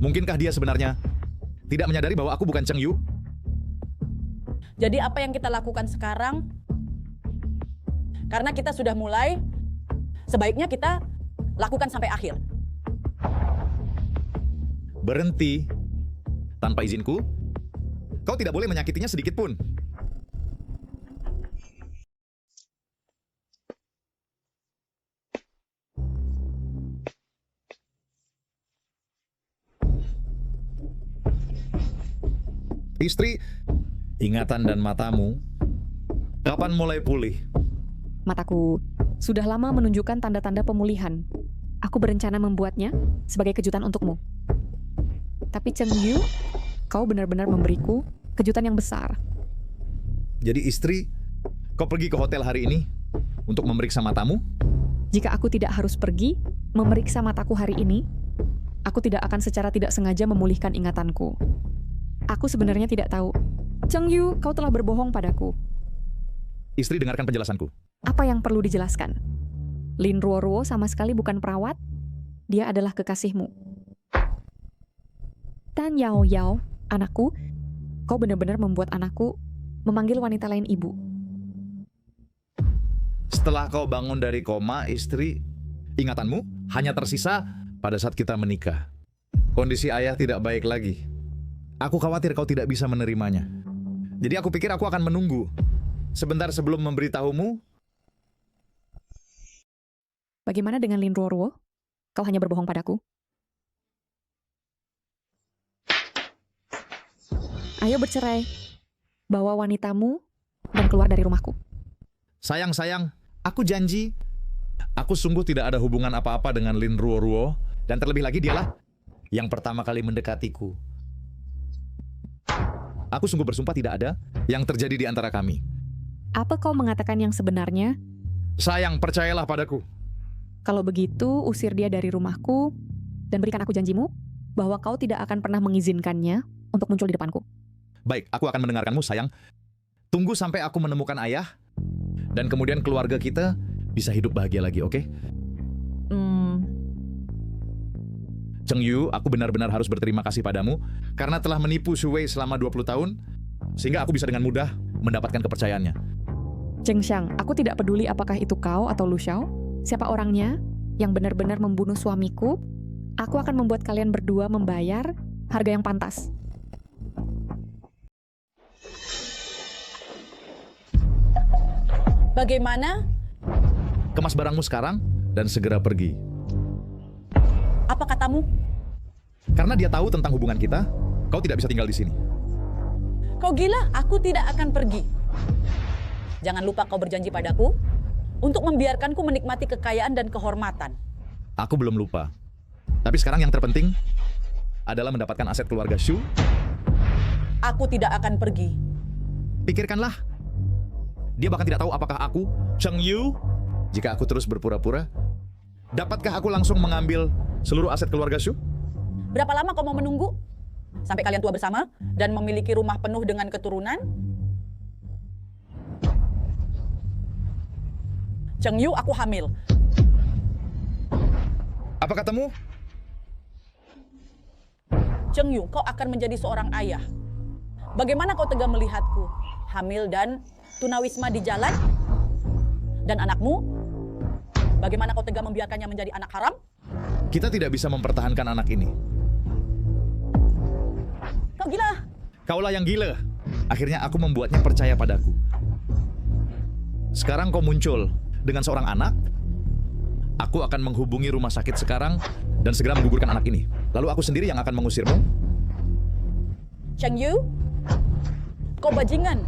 Mungkinkah dia sebenarnya tidak menyadari bahwa aku bukan Cheng Yu? Jadi apa yang kita lakukan sekarang? Karena kita sudah mulai, sebaiknya kita lakukan sampai akhir. Berhenti tanpa izinku. Kau tidak boleh menyakitinya sedikit pun. Istri, ingatan dan matamu, kapan mulai pulih? Mataku sudah lama menunjukkan tanda-tanda pemulihan. Aku berencana membuatnya sebagai kejutan untukmu. Tapi Cheng Yu, kau benar-benar memberiku kejutan yang besar. Jadi istri, kau pergi ke hotel hari ini untuk memeriksa matamu? Jika aku tidak harus pergi memeriksa mataku hari ini, aku tidak akan secara tidak sengaja memulihkan ingatanku. Aku sebenarnya tidak tahu. Cheng Yu, kau telah berbohong padaku. Istri, dengarkan penjelasanku. Apa yang perlu dijelaskan? Lin Ruo sama sekali bukan perawat. Dia adalah kekasihmu. Tan Yao Yao, anakku, kau benar-benar membuat anakku memanggil wanita lain ibu. Setelah kau bangun dari koma, istri, ingatanmu hanya tersisa pada saat kita menikah. Kondisi ayah tidak baik lagi. Aku khawatir kau tidak bisa menerimanya. Jadi aku pikir aku akan menunggu sebentar sebelum memberitahumu. Bagaimana dengan Lin Ruo? Kau hanya berbohong padaku. Ayo bercerai. Bawa wanitamu dan keluar dari rumahku. Sayang, aku janji. Aku sungguh tidak ada hubungan apa-apa dengan Lin Ruo. Dan terlebih lagi dialah yang pertama kali mendekatiku. Aku sungguh bersumpah tidak ada yang terjadi di antara kami. Apa kau mengatakan yang sebenarnya? Sayang, percayalah padaku. Kalau begitu, usir dia dari rumahku dan berikan aku janjimu bahwa kau tidak akan pernah mengizinkannya untuk muncul di depanku. Baik, aku akan mendengarkanmu, sayang. Tunggu sampai aku menemukan ayah dan kemudian keluarga kita bisa hidup bahagia lagi, oke? Cheng Yu, aku benar-benar harus berterima kasih padamu karena telah menipu Xu Wei selama 20 tahun sehingga aku bisa dengan mudah mendapatkan kepercayaannya. Cheng Xiang, aku tidak peduli apakah itu kau atau Lu Xiao. Siapa orangnya yang benar-benar membunuh suamiku, aku akan membuat kalian berdua membayar harga yang pantas. Bagaimana? Kemas barangmu sekarang dan segera pergi. Apa katamu? Karena dia tahu tentang hubungan kita, kau tidak bisa tinggal di sini. Kau gila, aku tidak akan pergi. Jangan lupa kau berjanji padaku untuk membiarkanku menikmati kekayaan dan kehormatan. Aku belum lupa. Tapi sekarang yang terpenting adalah mendapatkan aset keluarga Xu. Aku tidak akan pergi. Pikirkanlah. Dia bahkan tidak tahu apakah aku, Cheng Yu, jika aku terus berpura-pura, dapatkah aku langsung mengambil seluruh aset keluarga Xu? Berapa lama kau mau menunggu? Sampai kalian tua bersama dan memiliki rumah penuh dengan keturunan? Cheng Yu, aku hamil. Apa katamu? Cheng Yu, kau akan menjadi seorang ayah. Bagaimana kau tega melihatku hamil dan tunawisma di jalan? Dan anakmu? Bagaimana kau tega membiarkannya menjadi anak haram? Kita tidak bisa mempertahankan anak ini. Kau gila. Kaulah yang gila. Akhirnya aku membuatnya percaya padaku. Sekarang kau muncul dengan seorang anak. Aku akan menghubungi rumah sakit sekarang dan segera menggugurkan anak ini. Lalu aku sendiri yang akan mengusirmu. Cheng Yu, kau bajingan.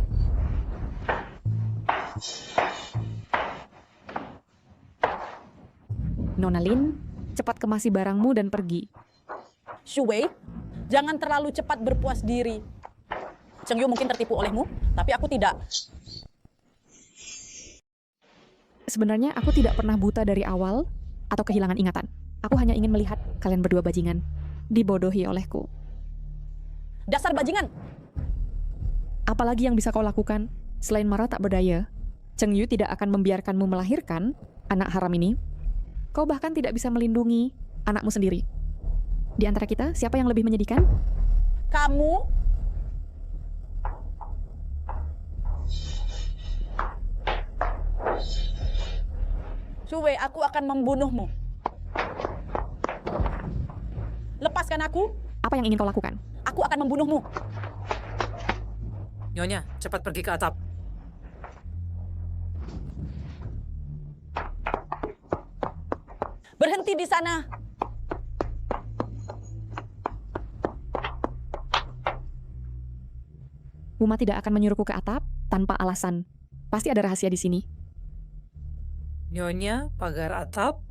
Nona Lin, cepat kemasi barangmu dan pergi. Xu Wei, jangan terlalu cepat berpuas diri. Cheng Yu mungkin tertipu olehmu, tapi aku tidak. Sebenarnya aku tidak pernah buta dari awal atau kehilangan ingatan. Aku hanya ingin melihat kalian berdua bajingan dibodohi olehku. Dasar bajingan! Apalagi yang bisa kau lakukan selain marah tak berdaya? Cheng Yu tidak akan membiarkanmu melahirkan anak haram ini. Kau bahkan tidak bisa melindungi anakmu sendiri. Di antara kita, siapa yang lebih menyedihkan? Kamu. Xu Wei, aku akan membunuhmu. Lepaskan aku. Apa yang ingin kau lakukan? Aku akan membunuhmu. Nyonya, cepat pergi ke atap. Berhenti di sana. Wuma tidak akan menyuruhku ke atap tanpa alasan. Pasti ada rahasia di sini. Nyonya, pagar atap.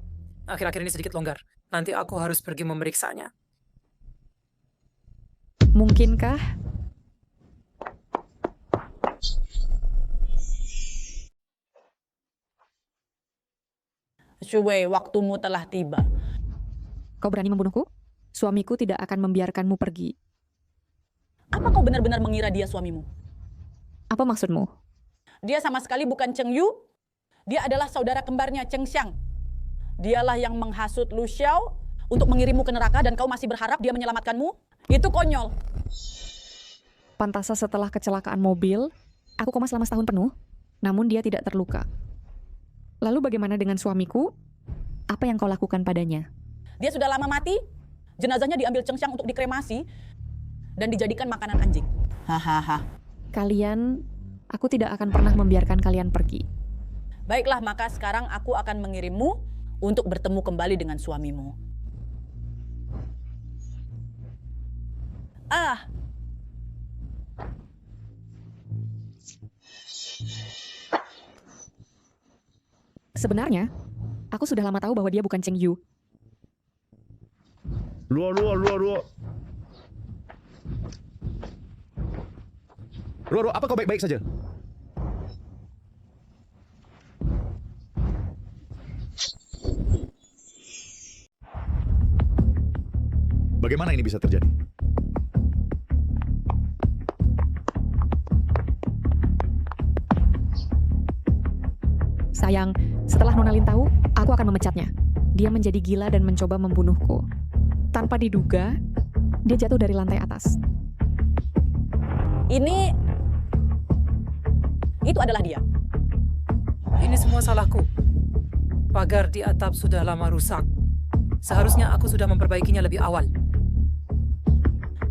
Akhir-akhir ini sedikit longgar. Nanti aku harus pergi memeriksanya. Mungkinkah? Shuwei, waktumu telah tiba. Kau berani membunuhku? Suamiku tidak akan membiarkanmu pergi. Apa kau benar-benar mengira dia suamimu? Apa maksudmu? Dia sama sekali bukan Cheng Yu. Dia adalah saudara kembarnya Cheng Xiang. Dialah yang menghasut Lu Xiao untuk mengirimmu ke neraka dan kau masih berharap dia menyelamatkanmu? Itu konyol. Pantasa setelah kecelakaan mobil, aku koma selama setahun penuh, namun dia tidak terluka. Lalu bagaimana dengan suamiku? Apa yang kau lakukan padanya? Dia sudah lama mati. Jenazahnya diambil Cheng Xiang untuk dikremasi dan dijadikan makanan anjing. Hahaha. Kalian, aku tidak akan pernah membiarkan kalian pergi. Baiklah, maka sekarang aku akan mengirimmu untuk bertemu kembali dengan suamimu. Sebenarnya, aku sudah lama tahu bahwa dia bukan Cheng Yu. Luo. Luo, apa kau baik-baik saja? Bagaimana ini bisa terjadi? Sayang, setelah Nona Lin tahu, aku akan memecatnya. Dia menjadi gila dan mencoba membunuhku. Tanpa diduga, dia jatuh dari lantai atas. Itu adalah dia. Ini semua salahku. Pagar di atap sudah lama rusak. Seharusnya aku sudah memperbaikinya lebih awal.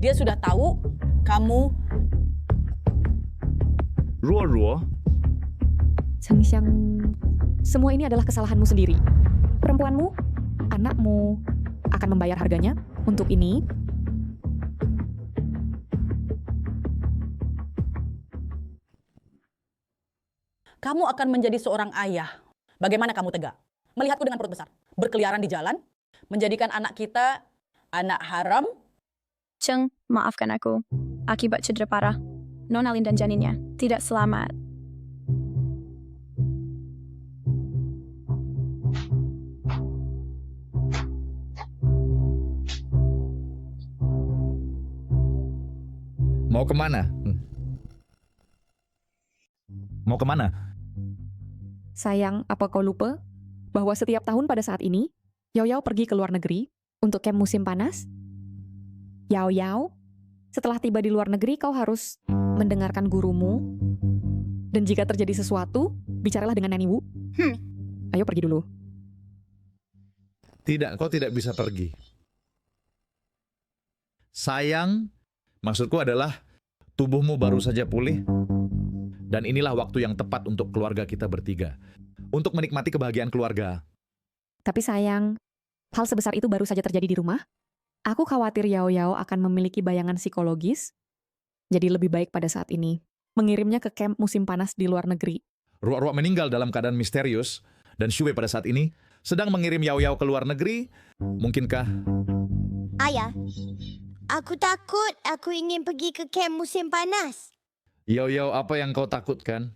Dia sudah tahu kamu... Luo. Cheng Xiang, semua ini adalah kesalahanmu sendiri. Perempuanmu, anakmu, akan membayar harganya untuk ini. Kamu akan menjadi seorang ayah. Bagaimana kamu tega? Melihatku dengan perut besar, berkeliaran di jalan, menjadikan anak kita anak haram. Cheng, maafkan aku. Akibat cedera parah, Nona Lin dan janinnya tidak selamat. Mau kemana? Mau kemana? Sayang, apa kau lupa bahwa setiap tahun pada saat ini, Yao Yao pergi ke luar negeri untuk camp musim panas? Yao Yao, setelah tiba di luar negeri kau harus mendengarkan gurumu. Dan jika terjadi sesuatu, bicaralah dengan Nani Wu. Ayo pergi dulu. Tidak, kau tidak bisa pergi. Sayang, maksudku adalah tubuhmu baru saja pulih. Dan inilah waktu yang tepat untuk keluarga kita bertiga. Untuk menikmati kebahagiaan keluarga. Tapi sayang, hal sebesar itu baru saja terjadi di rumah. Aku khawatir Yao Yao akan memiliki bayangan psikologis. Jadi lebih baik pada saat ini mengirimnya ke camp musim panas di luar negeri. Ruak-ruak meninggal dalam keadaan misterius. Dan Shuwei pada saat ini sedang mengirim Yao Yao ke luar negeri. Mungkinkah? Ayah, aku takut aku ingin pergi ke camp musim panas. Yao Yao, apa yang kau takutkan?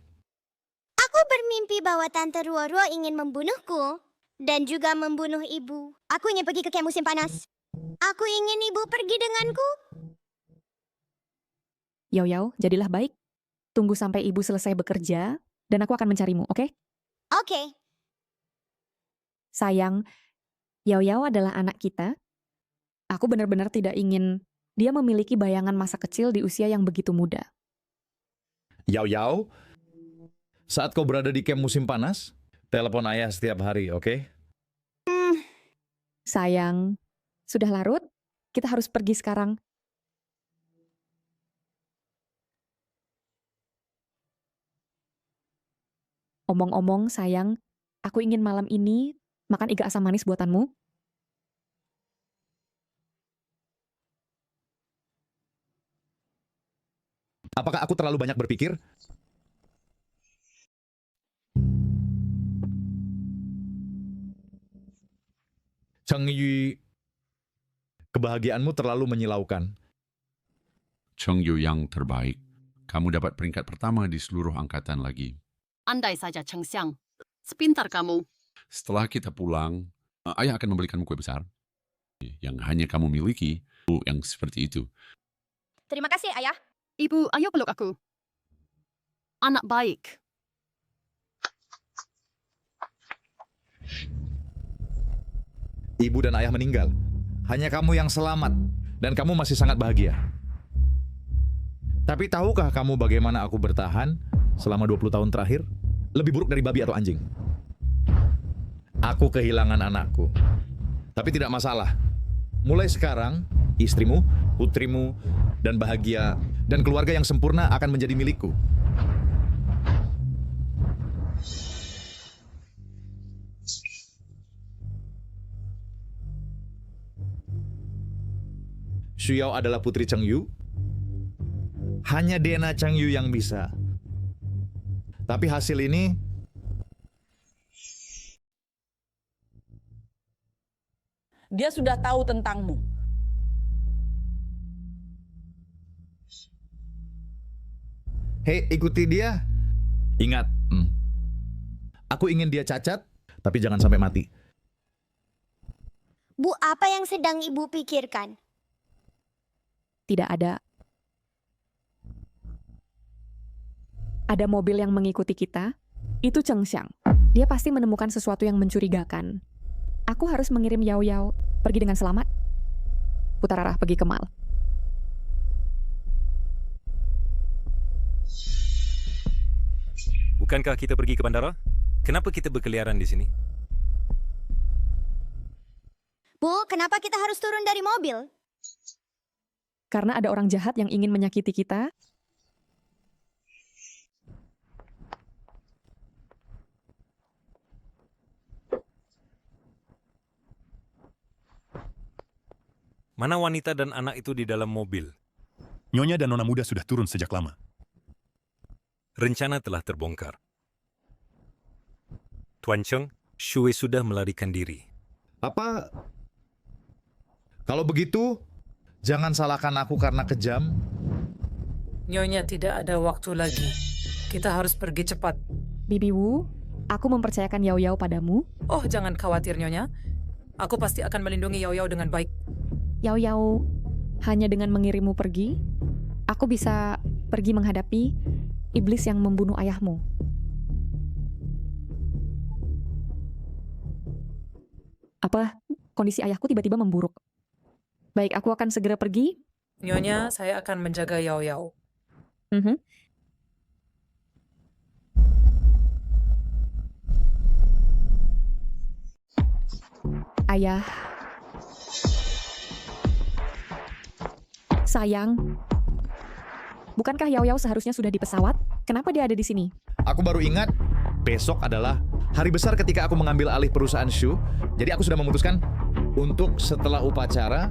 Aku bermimpi bahwa Tante Ruo-Ruo ingin membunuhku dan juga membunuh ibu. Aku ingin pergi ke camp musim panas. Aku ingin ibu pergi denganku. Yao Yao, jadilah baik. Tunggu sampai ibu selesai bekerja, dan aku akan mencarimu, oke? Oke. Sayang, Yao Yao adalah anak kita. Aku benar-benar tidak ingin dia memiliki bayangan masa kecil di usia yang begitu muda. Yao Yao, saat kau berada di camp musim panas, telepon ayah setiap hari, oke? Sayang, sudah larut? Kita harus pergi sekarang. Omong-omong, sayang, aku ingin malam ini makan iga asam manis buatanmu. Apakah aku terlalu banyak berpikir? Cheng Yu, kebahagiaanmu terlalu menyilaukan. Cheng Yu yang terbaik. Kamu dapat peringkat pertama di seluruh angkatan lagi. Andai saja Cheng Xiang. Sepintar kamu. Setelah kita pulang, ayah akan membelikanmu kue besar. Yang hanya kamu miliki, yang seperti itu. Terima kasih, Ayah. Ibu, ayo peluk aku. Anak baik. Ibu dan ayah meninggal. Hanya kamu yang selamat. Dan kamu masih sangat bahagia. Tapi tahukah kamu bagaimana aku bertahan selama 20 tahun terakhir? Lebih buruk dari babi atau anjing. Aku kehilangan anakku. Tapi tidak masalah. Mulai sekarang, istrimu, putrimu, dan bahagia, dan keluarga yang sempurna akan menjadi milikku. Xu Yao adalah putri Cheng Yu. Hanya Dena Cheng Yu yang bisa. Tapi hasil ini Dia sudah tahu tentangmu. hei, ikuti dia. Ingat, aku ingin dia cacat, tapi jangan sampai mati. Bu, apa yang sedang Ibu pikirkan? Tidak ada. Ada mobil yang mengikuti kita. Itu Cheng Xiang. Dia pasti menemukan sesuatu yang mencurigakan. Aku harus mengirim Yao Yao pergi dengan selamat. Putar arah pergi ke Mal. Bukankah kita pergi ke bandara? Kenapa kita berkeliaran di sini? Bu, kenapa kita harus turun dari mobil? Karena ada orang jahat yang ingin menyakiti kita. Mana wanita dan anak itu di dalam mobil? Nyonya dan Nona muda sudah turun sejak lama. Rencana telah terbongkar. Tuan Cheng, Shui sudah melarikan diri. Apa? Kalau begitu, jangan salahkan aku karena kejam. Nyonya tidak ada waktu lagi. Kita harus pergi cepat. Bibi Wu, aku mempercayakan Yao Yao padamu. Oh, jangan khawatir, Nyonya. Aku pasti akan melindungi Yao Yao dengan baik. Yao Yao, hanya dengan mengirimmu pergi, aku bisa pergi menghadapi iblis yang membunuh ayahmu. Apa? Kondisi ayahku tiba-tiba memburuk. Baik, aku akan segera pergi. Nyonya, saya akan menjaga Yao Yao. Ayah. Sayang. Bukankah Yao Yao seharusnya sudah di pesawat? Kenapa dia ada di sini? Aku baru ingat, besok adalah hari besar ketika aku mengambil alih perusahaan Shu. Jadi aku sudah memutuskan untuk setelah upacara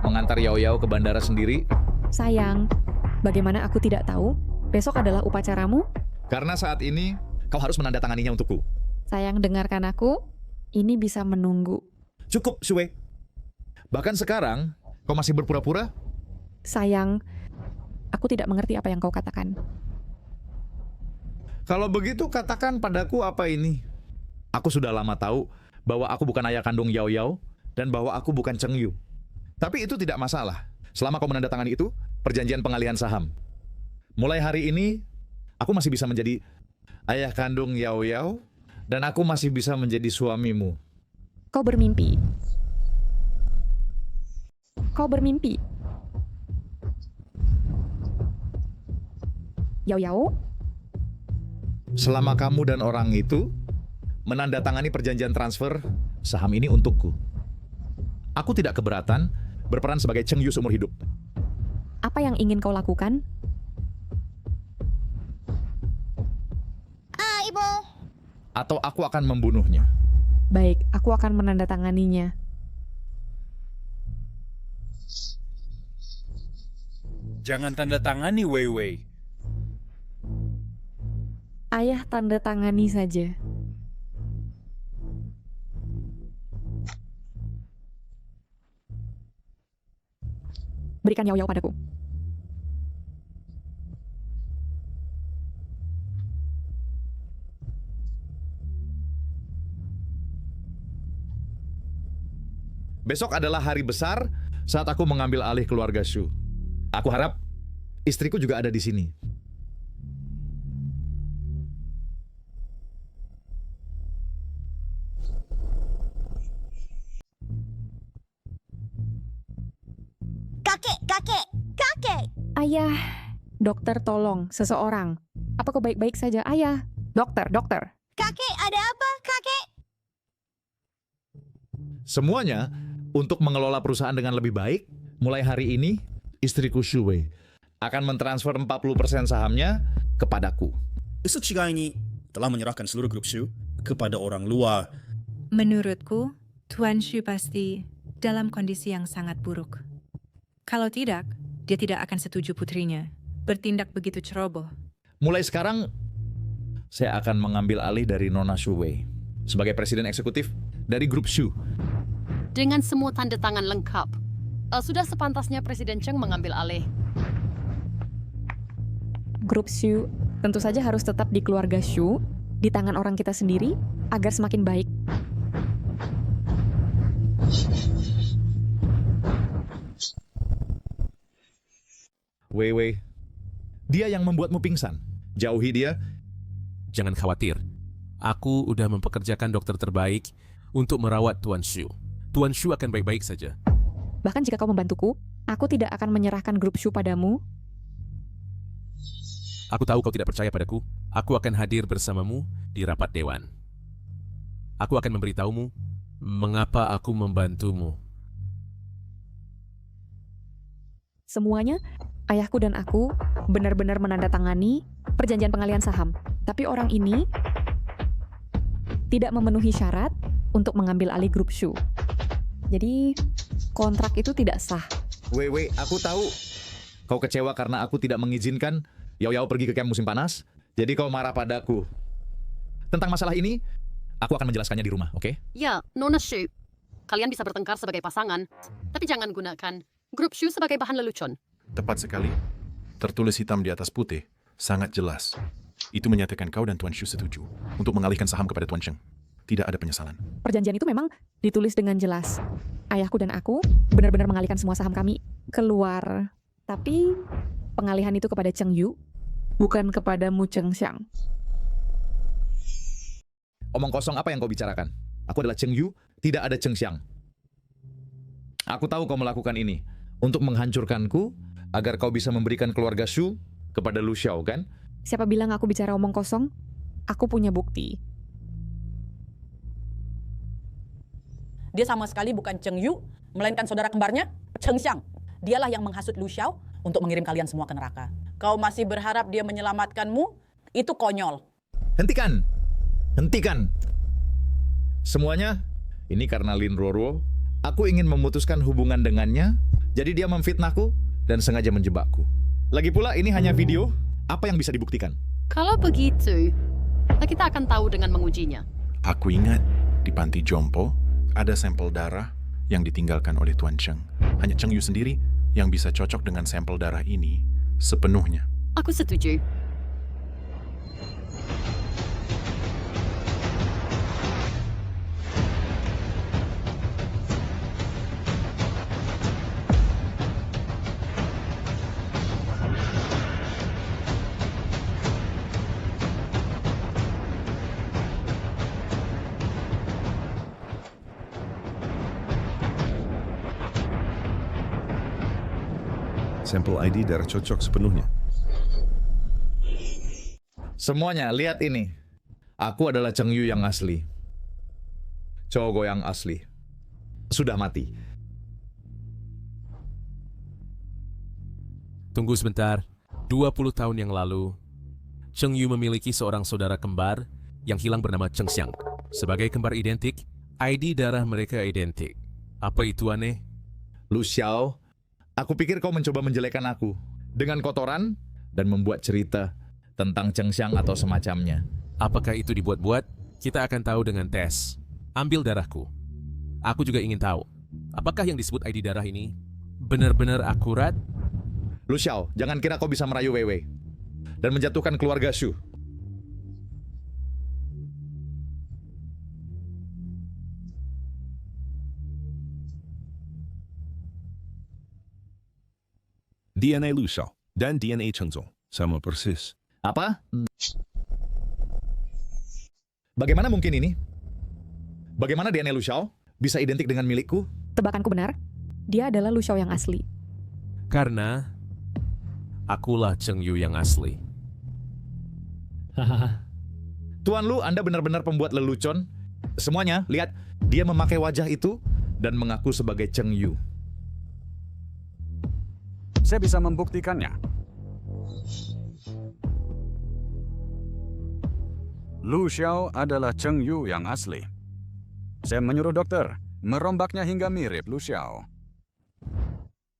mengantar Yao Yao ke bandara sendiri. Sayang, bagaimana aku tidak tahu? Besok adalah upacaramu? Karena saat ini kau harus menandatanganinya untukku. Sayang, dengarkan aku. Ini bisa menunggu. Cukup, Shui. Bahkan sekarang, kau masih berpura-pura? Sayang, aku tidak mengerti apa yang kau katakan. Kalau begitu katakan padaku apa ini. Aku sudah lama tahu bahwa aku bukan ayah kandung Yao Yao dan bahwa aku bukan Cheng Yu. Tapi itu tidak masalah. Selama kau menandatangani itu, perjanjian pengalihan saham. Mulai hari ini, aku masih bisa menjadi ayah kandung Yao Yao dan aku masih bisa menjadi suamimu. Kau bermimpi. Kau bermimpi. Yao Yao? Selama kamu dan orang itu menandatangani perjanjian transfer saham ini untukku. Aku tidak keberatan berperan sebagai Cheng Yu seumur hidup. Apa yang ingin kau lakukan? Ibu. Atau aku akan membunuhnya. Baik, aku akan menandatanganinya. Jangan tanda tangani, Wei Wei. Ayah tanda tangani saja. Berikan Yao Yao padaku. Besok adalah hari besar saat aku mengambil alih keluarga Shu. Aku harap istriku juga ada di sini. Kakek! Ayah, dokter tolong, seseorang. Apa kau baik-baik saja, ayah? Dokter. Kakek, ada apa, kakek? Semuanya untuk mengelola perusahaan dengan lebih baik. Mulai hari ini, istriku Shu Wei akan mentransfer 40% sahamnya kepadaku. Isu Shiga ini telah menyerahkan seluruh grup Shu kepada orang luar. Menurutku, Tuan Shu pasti dalam kondisi yang sangat buruk. Kalau tidak, dia tidak akan setuju putrinya bertindak begitu ceroboh. Mulai sekarang, saya akan mengambil alih dari Nona Shu Wei sebagai presiden eksekutif dari grup Shu. Dengan semua tanda tangan lengkap, sudah sepantasnya Presiden Cheng mengambil alih. Grup Shu tentu saja harus tetap di keluarga Shu, di tangan orang kita sendiri, agar semakin baik. Wei, dia yang membuatmu pingsan. Jauhi dia. Jangan khawatir. Aku udah mempekerjakan dokter terbaik untuk merawat Tuan Shu. Tuan Shu akan baik-baik saja. Bahkan jika kau membantuku, aku tidak akan menyerahkan grup Shu padamu. Aku tahu kau tidak percaya padaku. Aku akan hadir bersamamu di rapat dewan. Aku akan memberitahumu mengapa aku membantumu. Semuanya, ayahku dan aku benar-benar menandatangani perjanjian pengalihan saham. Tapi orang ini tidak memenuhi syarat untuk mengambil alih grup Shu. Jadi, kontrak itu tidak sah. Wei, aku tahu kau kecewa karena aku tidak mengizinkan Yao Yao pergi ke camp musim panas. Jadi kau marah padaku. Tentang masalah ini, aku akan menjelaskannya di rumah, oke? Ya, Nona Shu. Kalian bisa bertengkar sebagai pasangan, tapi jangan gunakan grup Shu sebagai bahan lelucon. Tepat sekali. Tertulis hitam di atas putih, sangat jelas. Itu menyatakan kau dan Tuan Shu setuju untuk mengalihkan saham kepada Tuan Cheng. Tidak ada penyesalan. Perjanjian itu memang ditulis dengan jelas. Ayahku dan aku benar-benar mengalihkan semua saham kami keluar. Tapi pengalihan itu kepada Cheng Yu, bukan kepada Mu Cheng Xiang. Omong kosong apa yang kau bicarakan? Aku adalah Cheng Yu, tidak ada Cheng Xiang. Aku tahu kau melakukan ini untuk menghancurkanku agar kau bisa memberikan keluarga Shu kepada Lu Xiao, kan? Siapa bilang aku bicara omong kosong? Aku punya bukti. Dia sama sekali bukan Cheng Yu, melainkan saudara kembarnya, Cheng Xiang. Dialah yang menghasut Lu Xiao untuk mengirim kalian semua ke neraka. Kau masih berharap dia menyelamatkanmu? Itu konyol. Hentikan! Semuanya, ini karena Lin Roro. Aku ingin memutuskan hubungan dengannya, jadi dia memfitnahku dan sengaja menjebakku. Lagi pula ini hanya video, apa yang bisa dibuktikan? Kalau begitu, kita akan tahu dengan mengujinya. Aku ingat di panti jompo ada sampel darah yang ditinggalkan oleh Tuan Cheng. Hanya Cheng Yu sendiri yang bisa cocok dengan sampel darah ini sepenuhnya. Aku setuju. Sampel ID darah cocok sepenuhnya. Semuanya, lihat ini. Aku adalah Cheng Yu yang asli. Chogo yang asli. Sudah mati. Tunggu sebentar. 20 tahun yang lalu, Cheng Yu memiliki seorang saudara kembar yang hilang bernama Cheng Xiang. Sebagai kembar identik, ID darah mereka identik. Apa itu aneh? Lu Xiao, aku pikir kau mencoba menjelekan aku. dengan kotoran dan membuat cerita tentang Cheng Xiang atau semacamnya. Apakah itu dibuat-buat? Kita akan tahu dengan tes. Ambil darahku. Aku juga ingin tahu, apakah yang disebut ID darah ini benar-benar akurat? Lu Xiao, jangan kira kau bisa merayu Weiwei dan menjatuhkan keluarga Shu. DNA Lu Xiao dan DNA Cheng Zong sama persis. Apa? Bagaimana mungkin ini? Bagaimana DNA Lu Xiao bisa identik dengan milikku? Tebakanku benar, dia adalah Lu Xiao yang asli. Karena akulah Cheng Yu yang asli. Tuan Lu, Anda benar-benar pembuat lelucon. Semuanya, lihat, dia memakai wajah itu dan mengaku sebagai Cheng Yu. Saya bisa membuktikannya. Lu Xiao adalah Cheng Yu yang asli. Saya menyuruh dokter merombaknya hingga mirip Lu Xiao.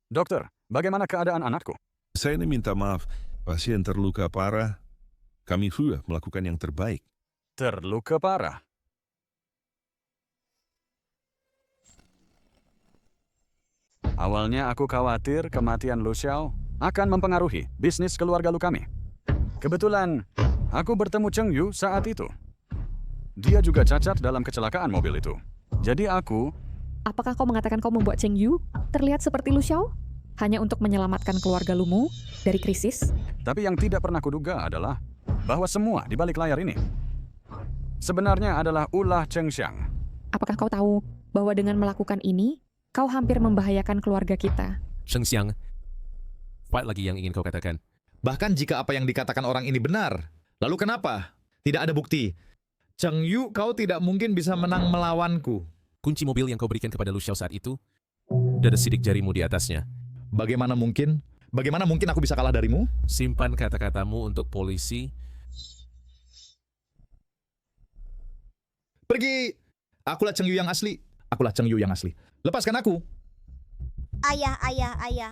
Dokter, bagaimana keadaan anakku? Saya ini minta maaf, pasien terluka parah. Kami sudah melakukan yang terbaik. Terluka parah? Awalnya aku khawatir kematian Lu Xiao akan mempengaruhi bisnis keluarga Lu kami. Kebetulan, aku bertemu Cheng Yu saat itu. Dia juga cacat dalam kecelakaan mobil itu. Jadi aku... Apakah kau mengatakan kau membuat Cheng Yu terlihat seperti Lu Xiao? Hanya untuk menyelamatkan keluarga Lumu dari krisis? Tapi yang tidak pernah kuduga adalah bahwa semua di balik layar ini sebenarnya adalah ulah Cheng Xiang. Apakah kau tahu bahwa dengan melakukan ini, kau hampir membahayakan keluarga kita? Cheng Xiang, apa lagi yang ingin kau katakan? Bahkan jika apa yang dikatakan orang ini benar, lalu kenapa? Tidak ada bukti. Cheng Yu, kau tidak mungkin bisa menang melawanku. Kunci mobil yang kau berikan kepada Lu Xiao saat itu, ada sidik jarimu di atasnya. Bagaimana mungkin? Bagaimana mungkin aku bisa kalah darimu? Simpan kata-katamu untuk polisi. Pergi! Akulah Cheng Yu yang asli. Akulah Cheng Yu yang asli. Lepaskan aku! Ayah, ayah, ayah.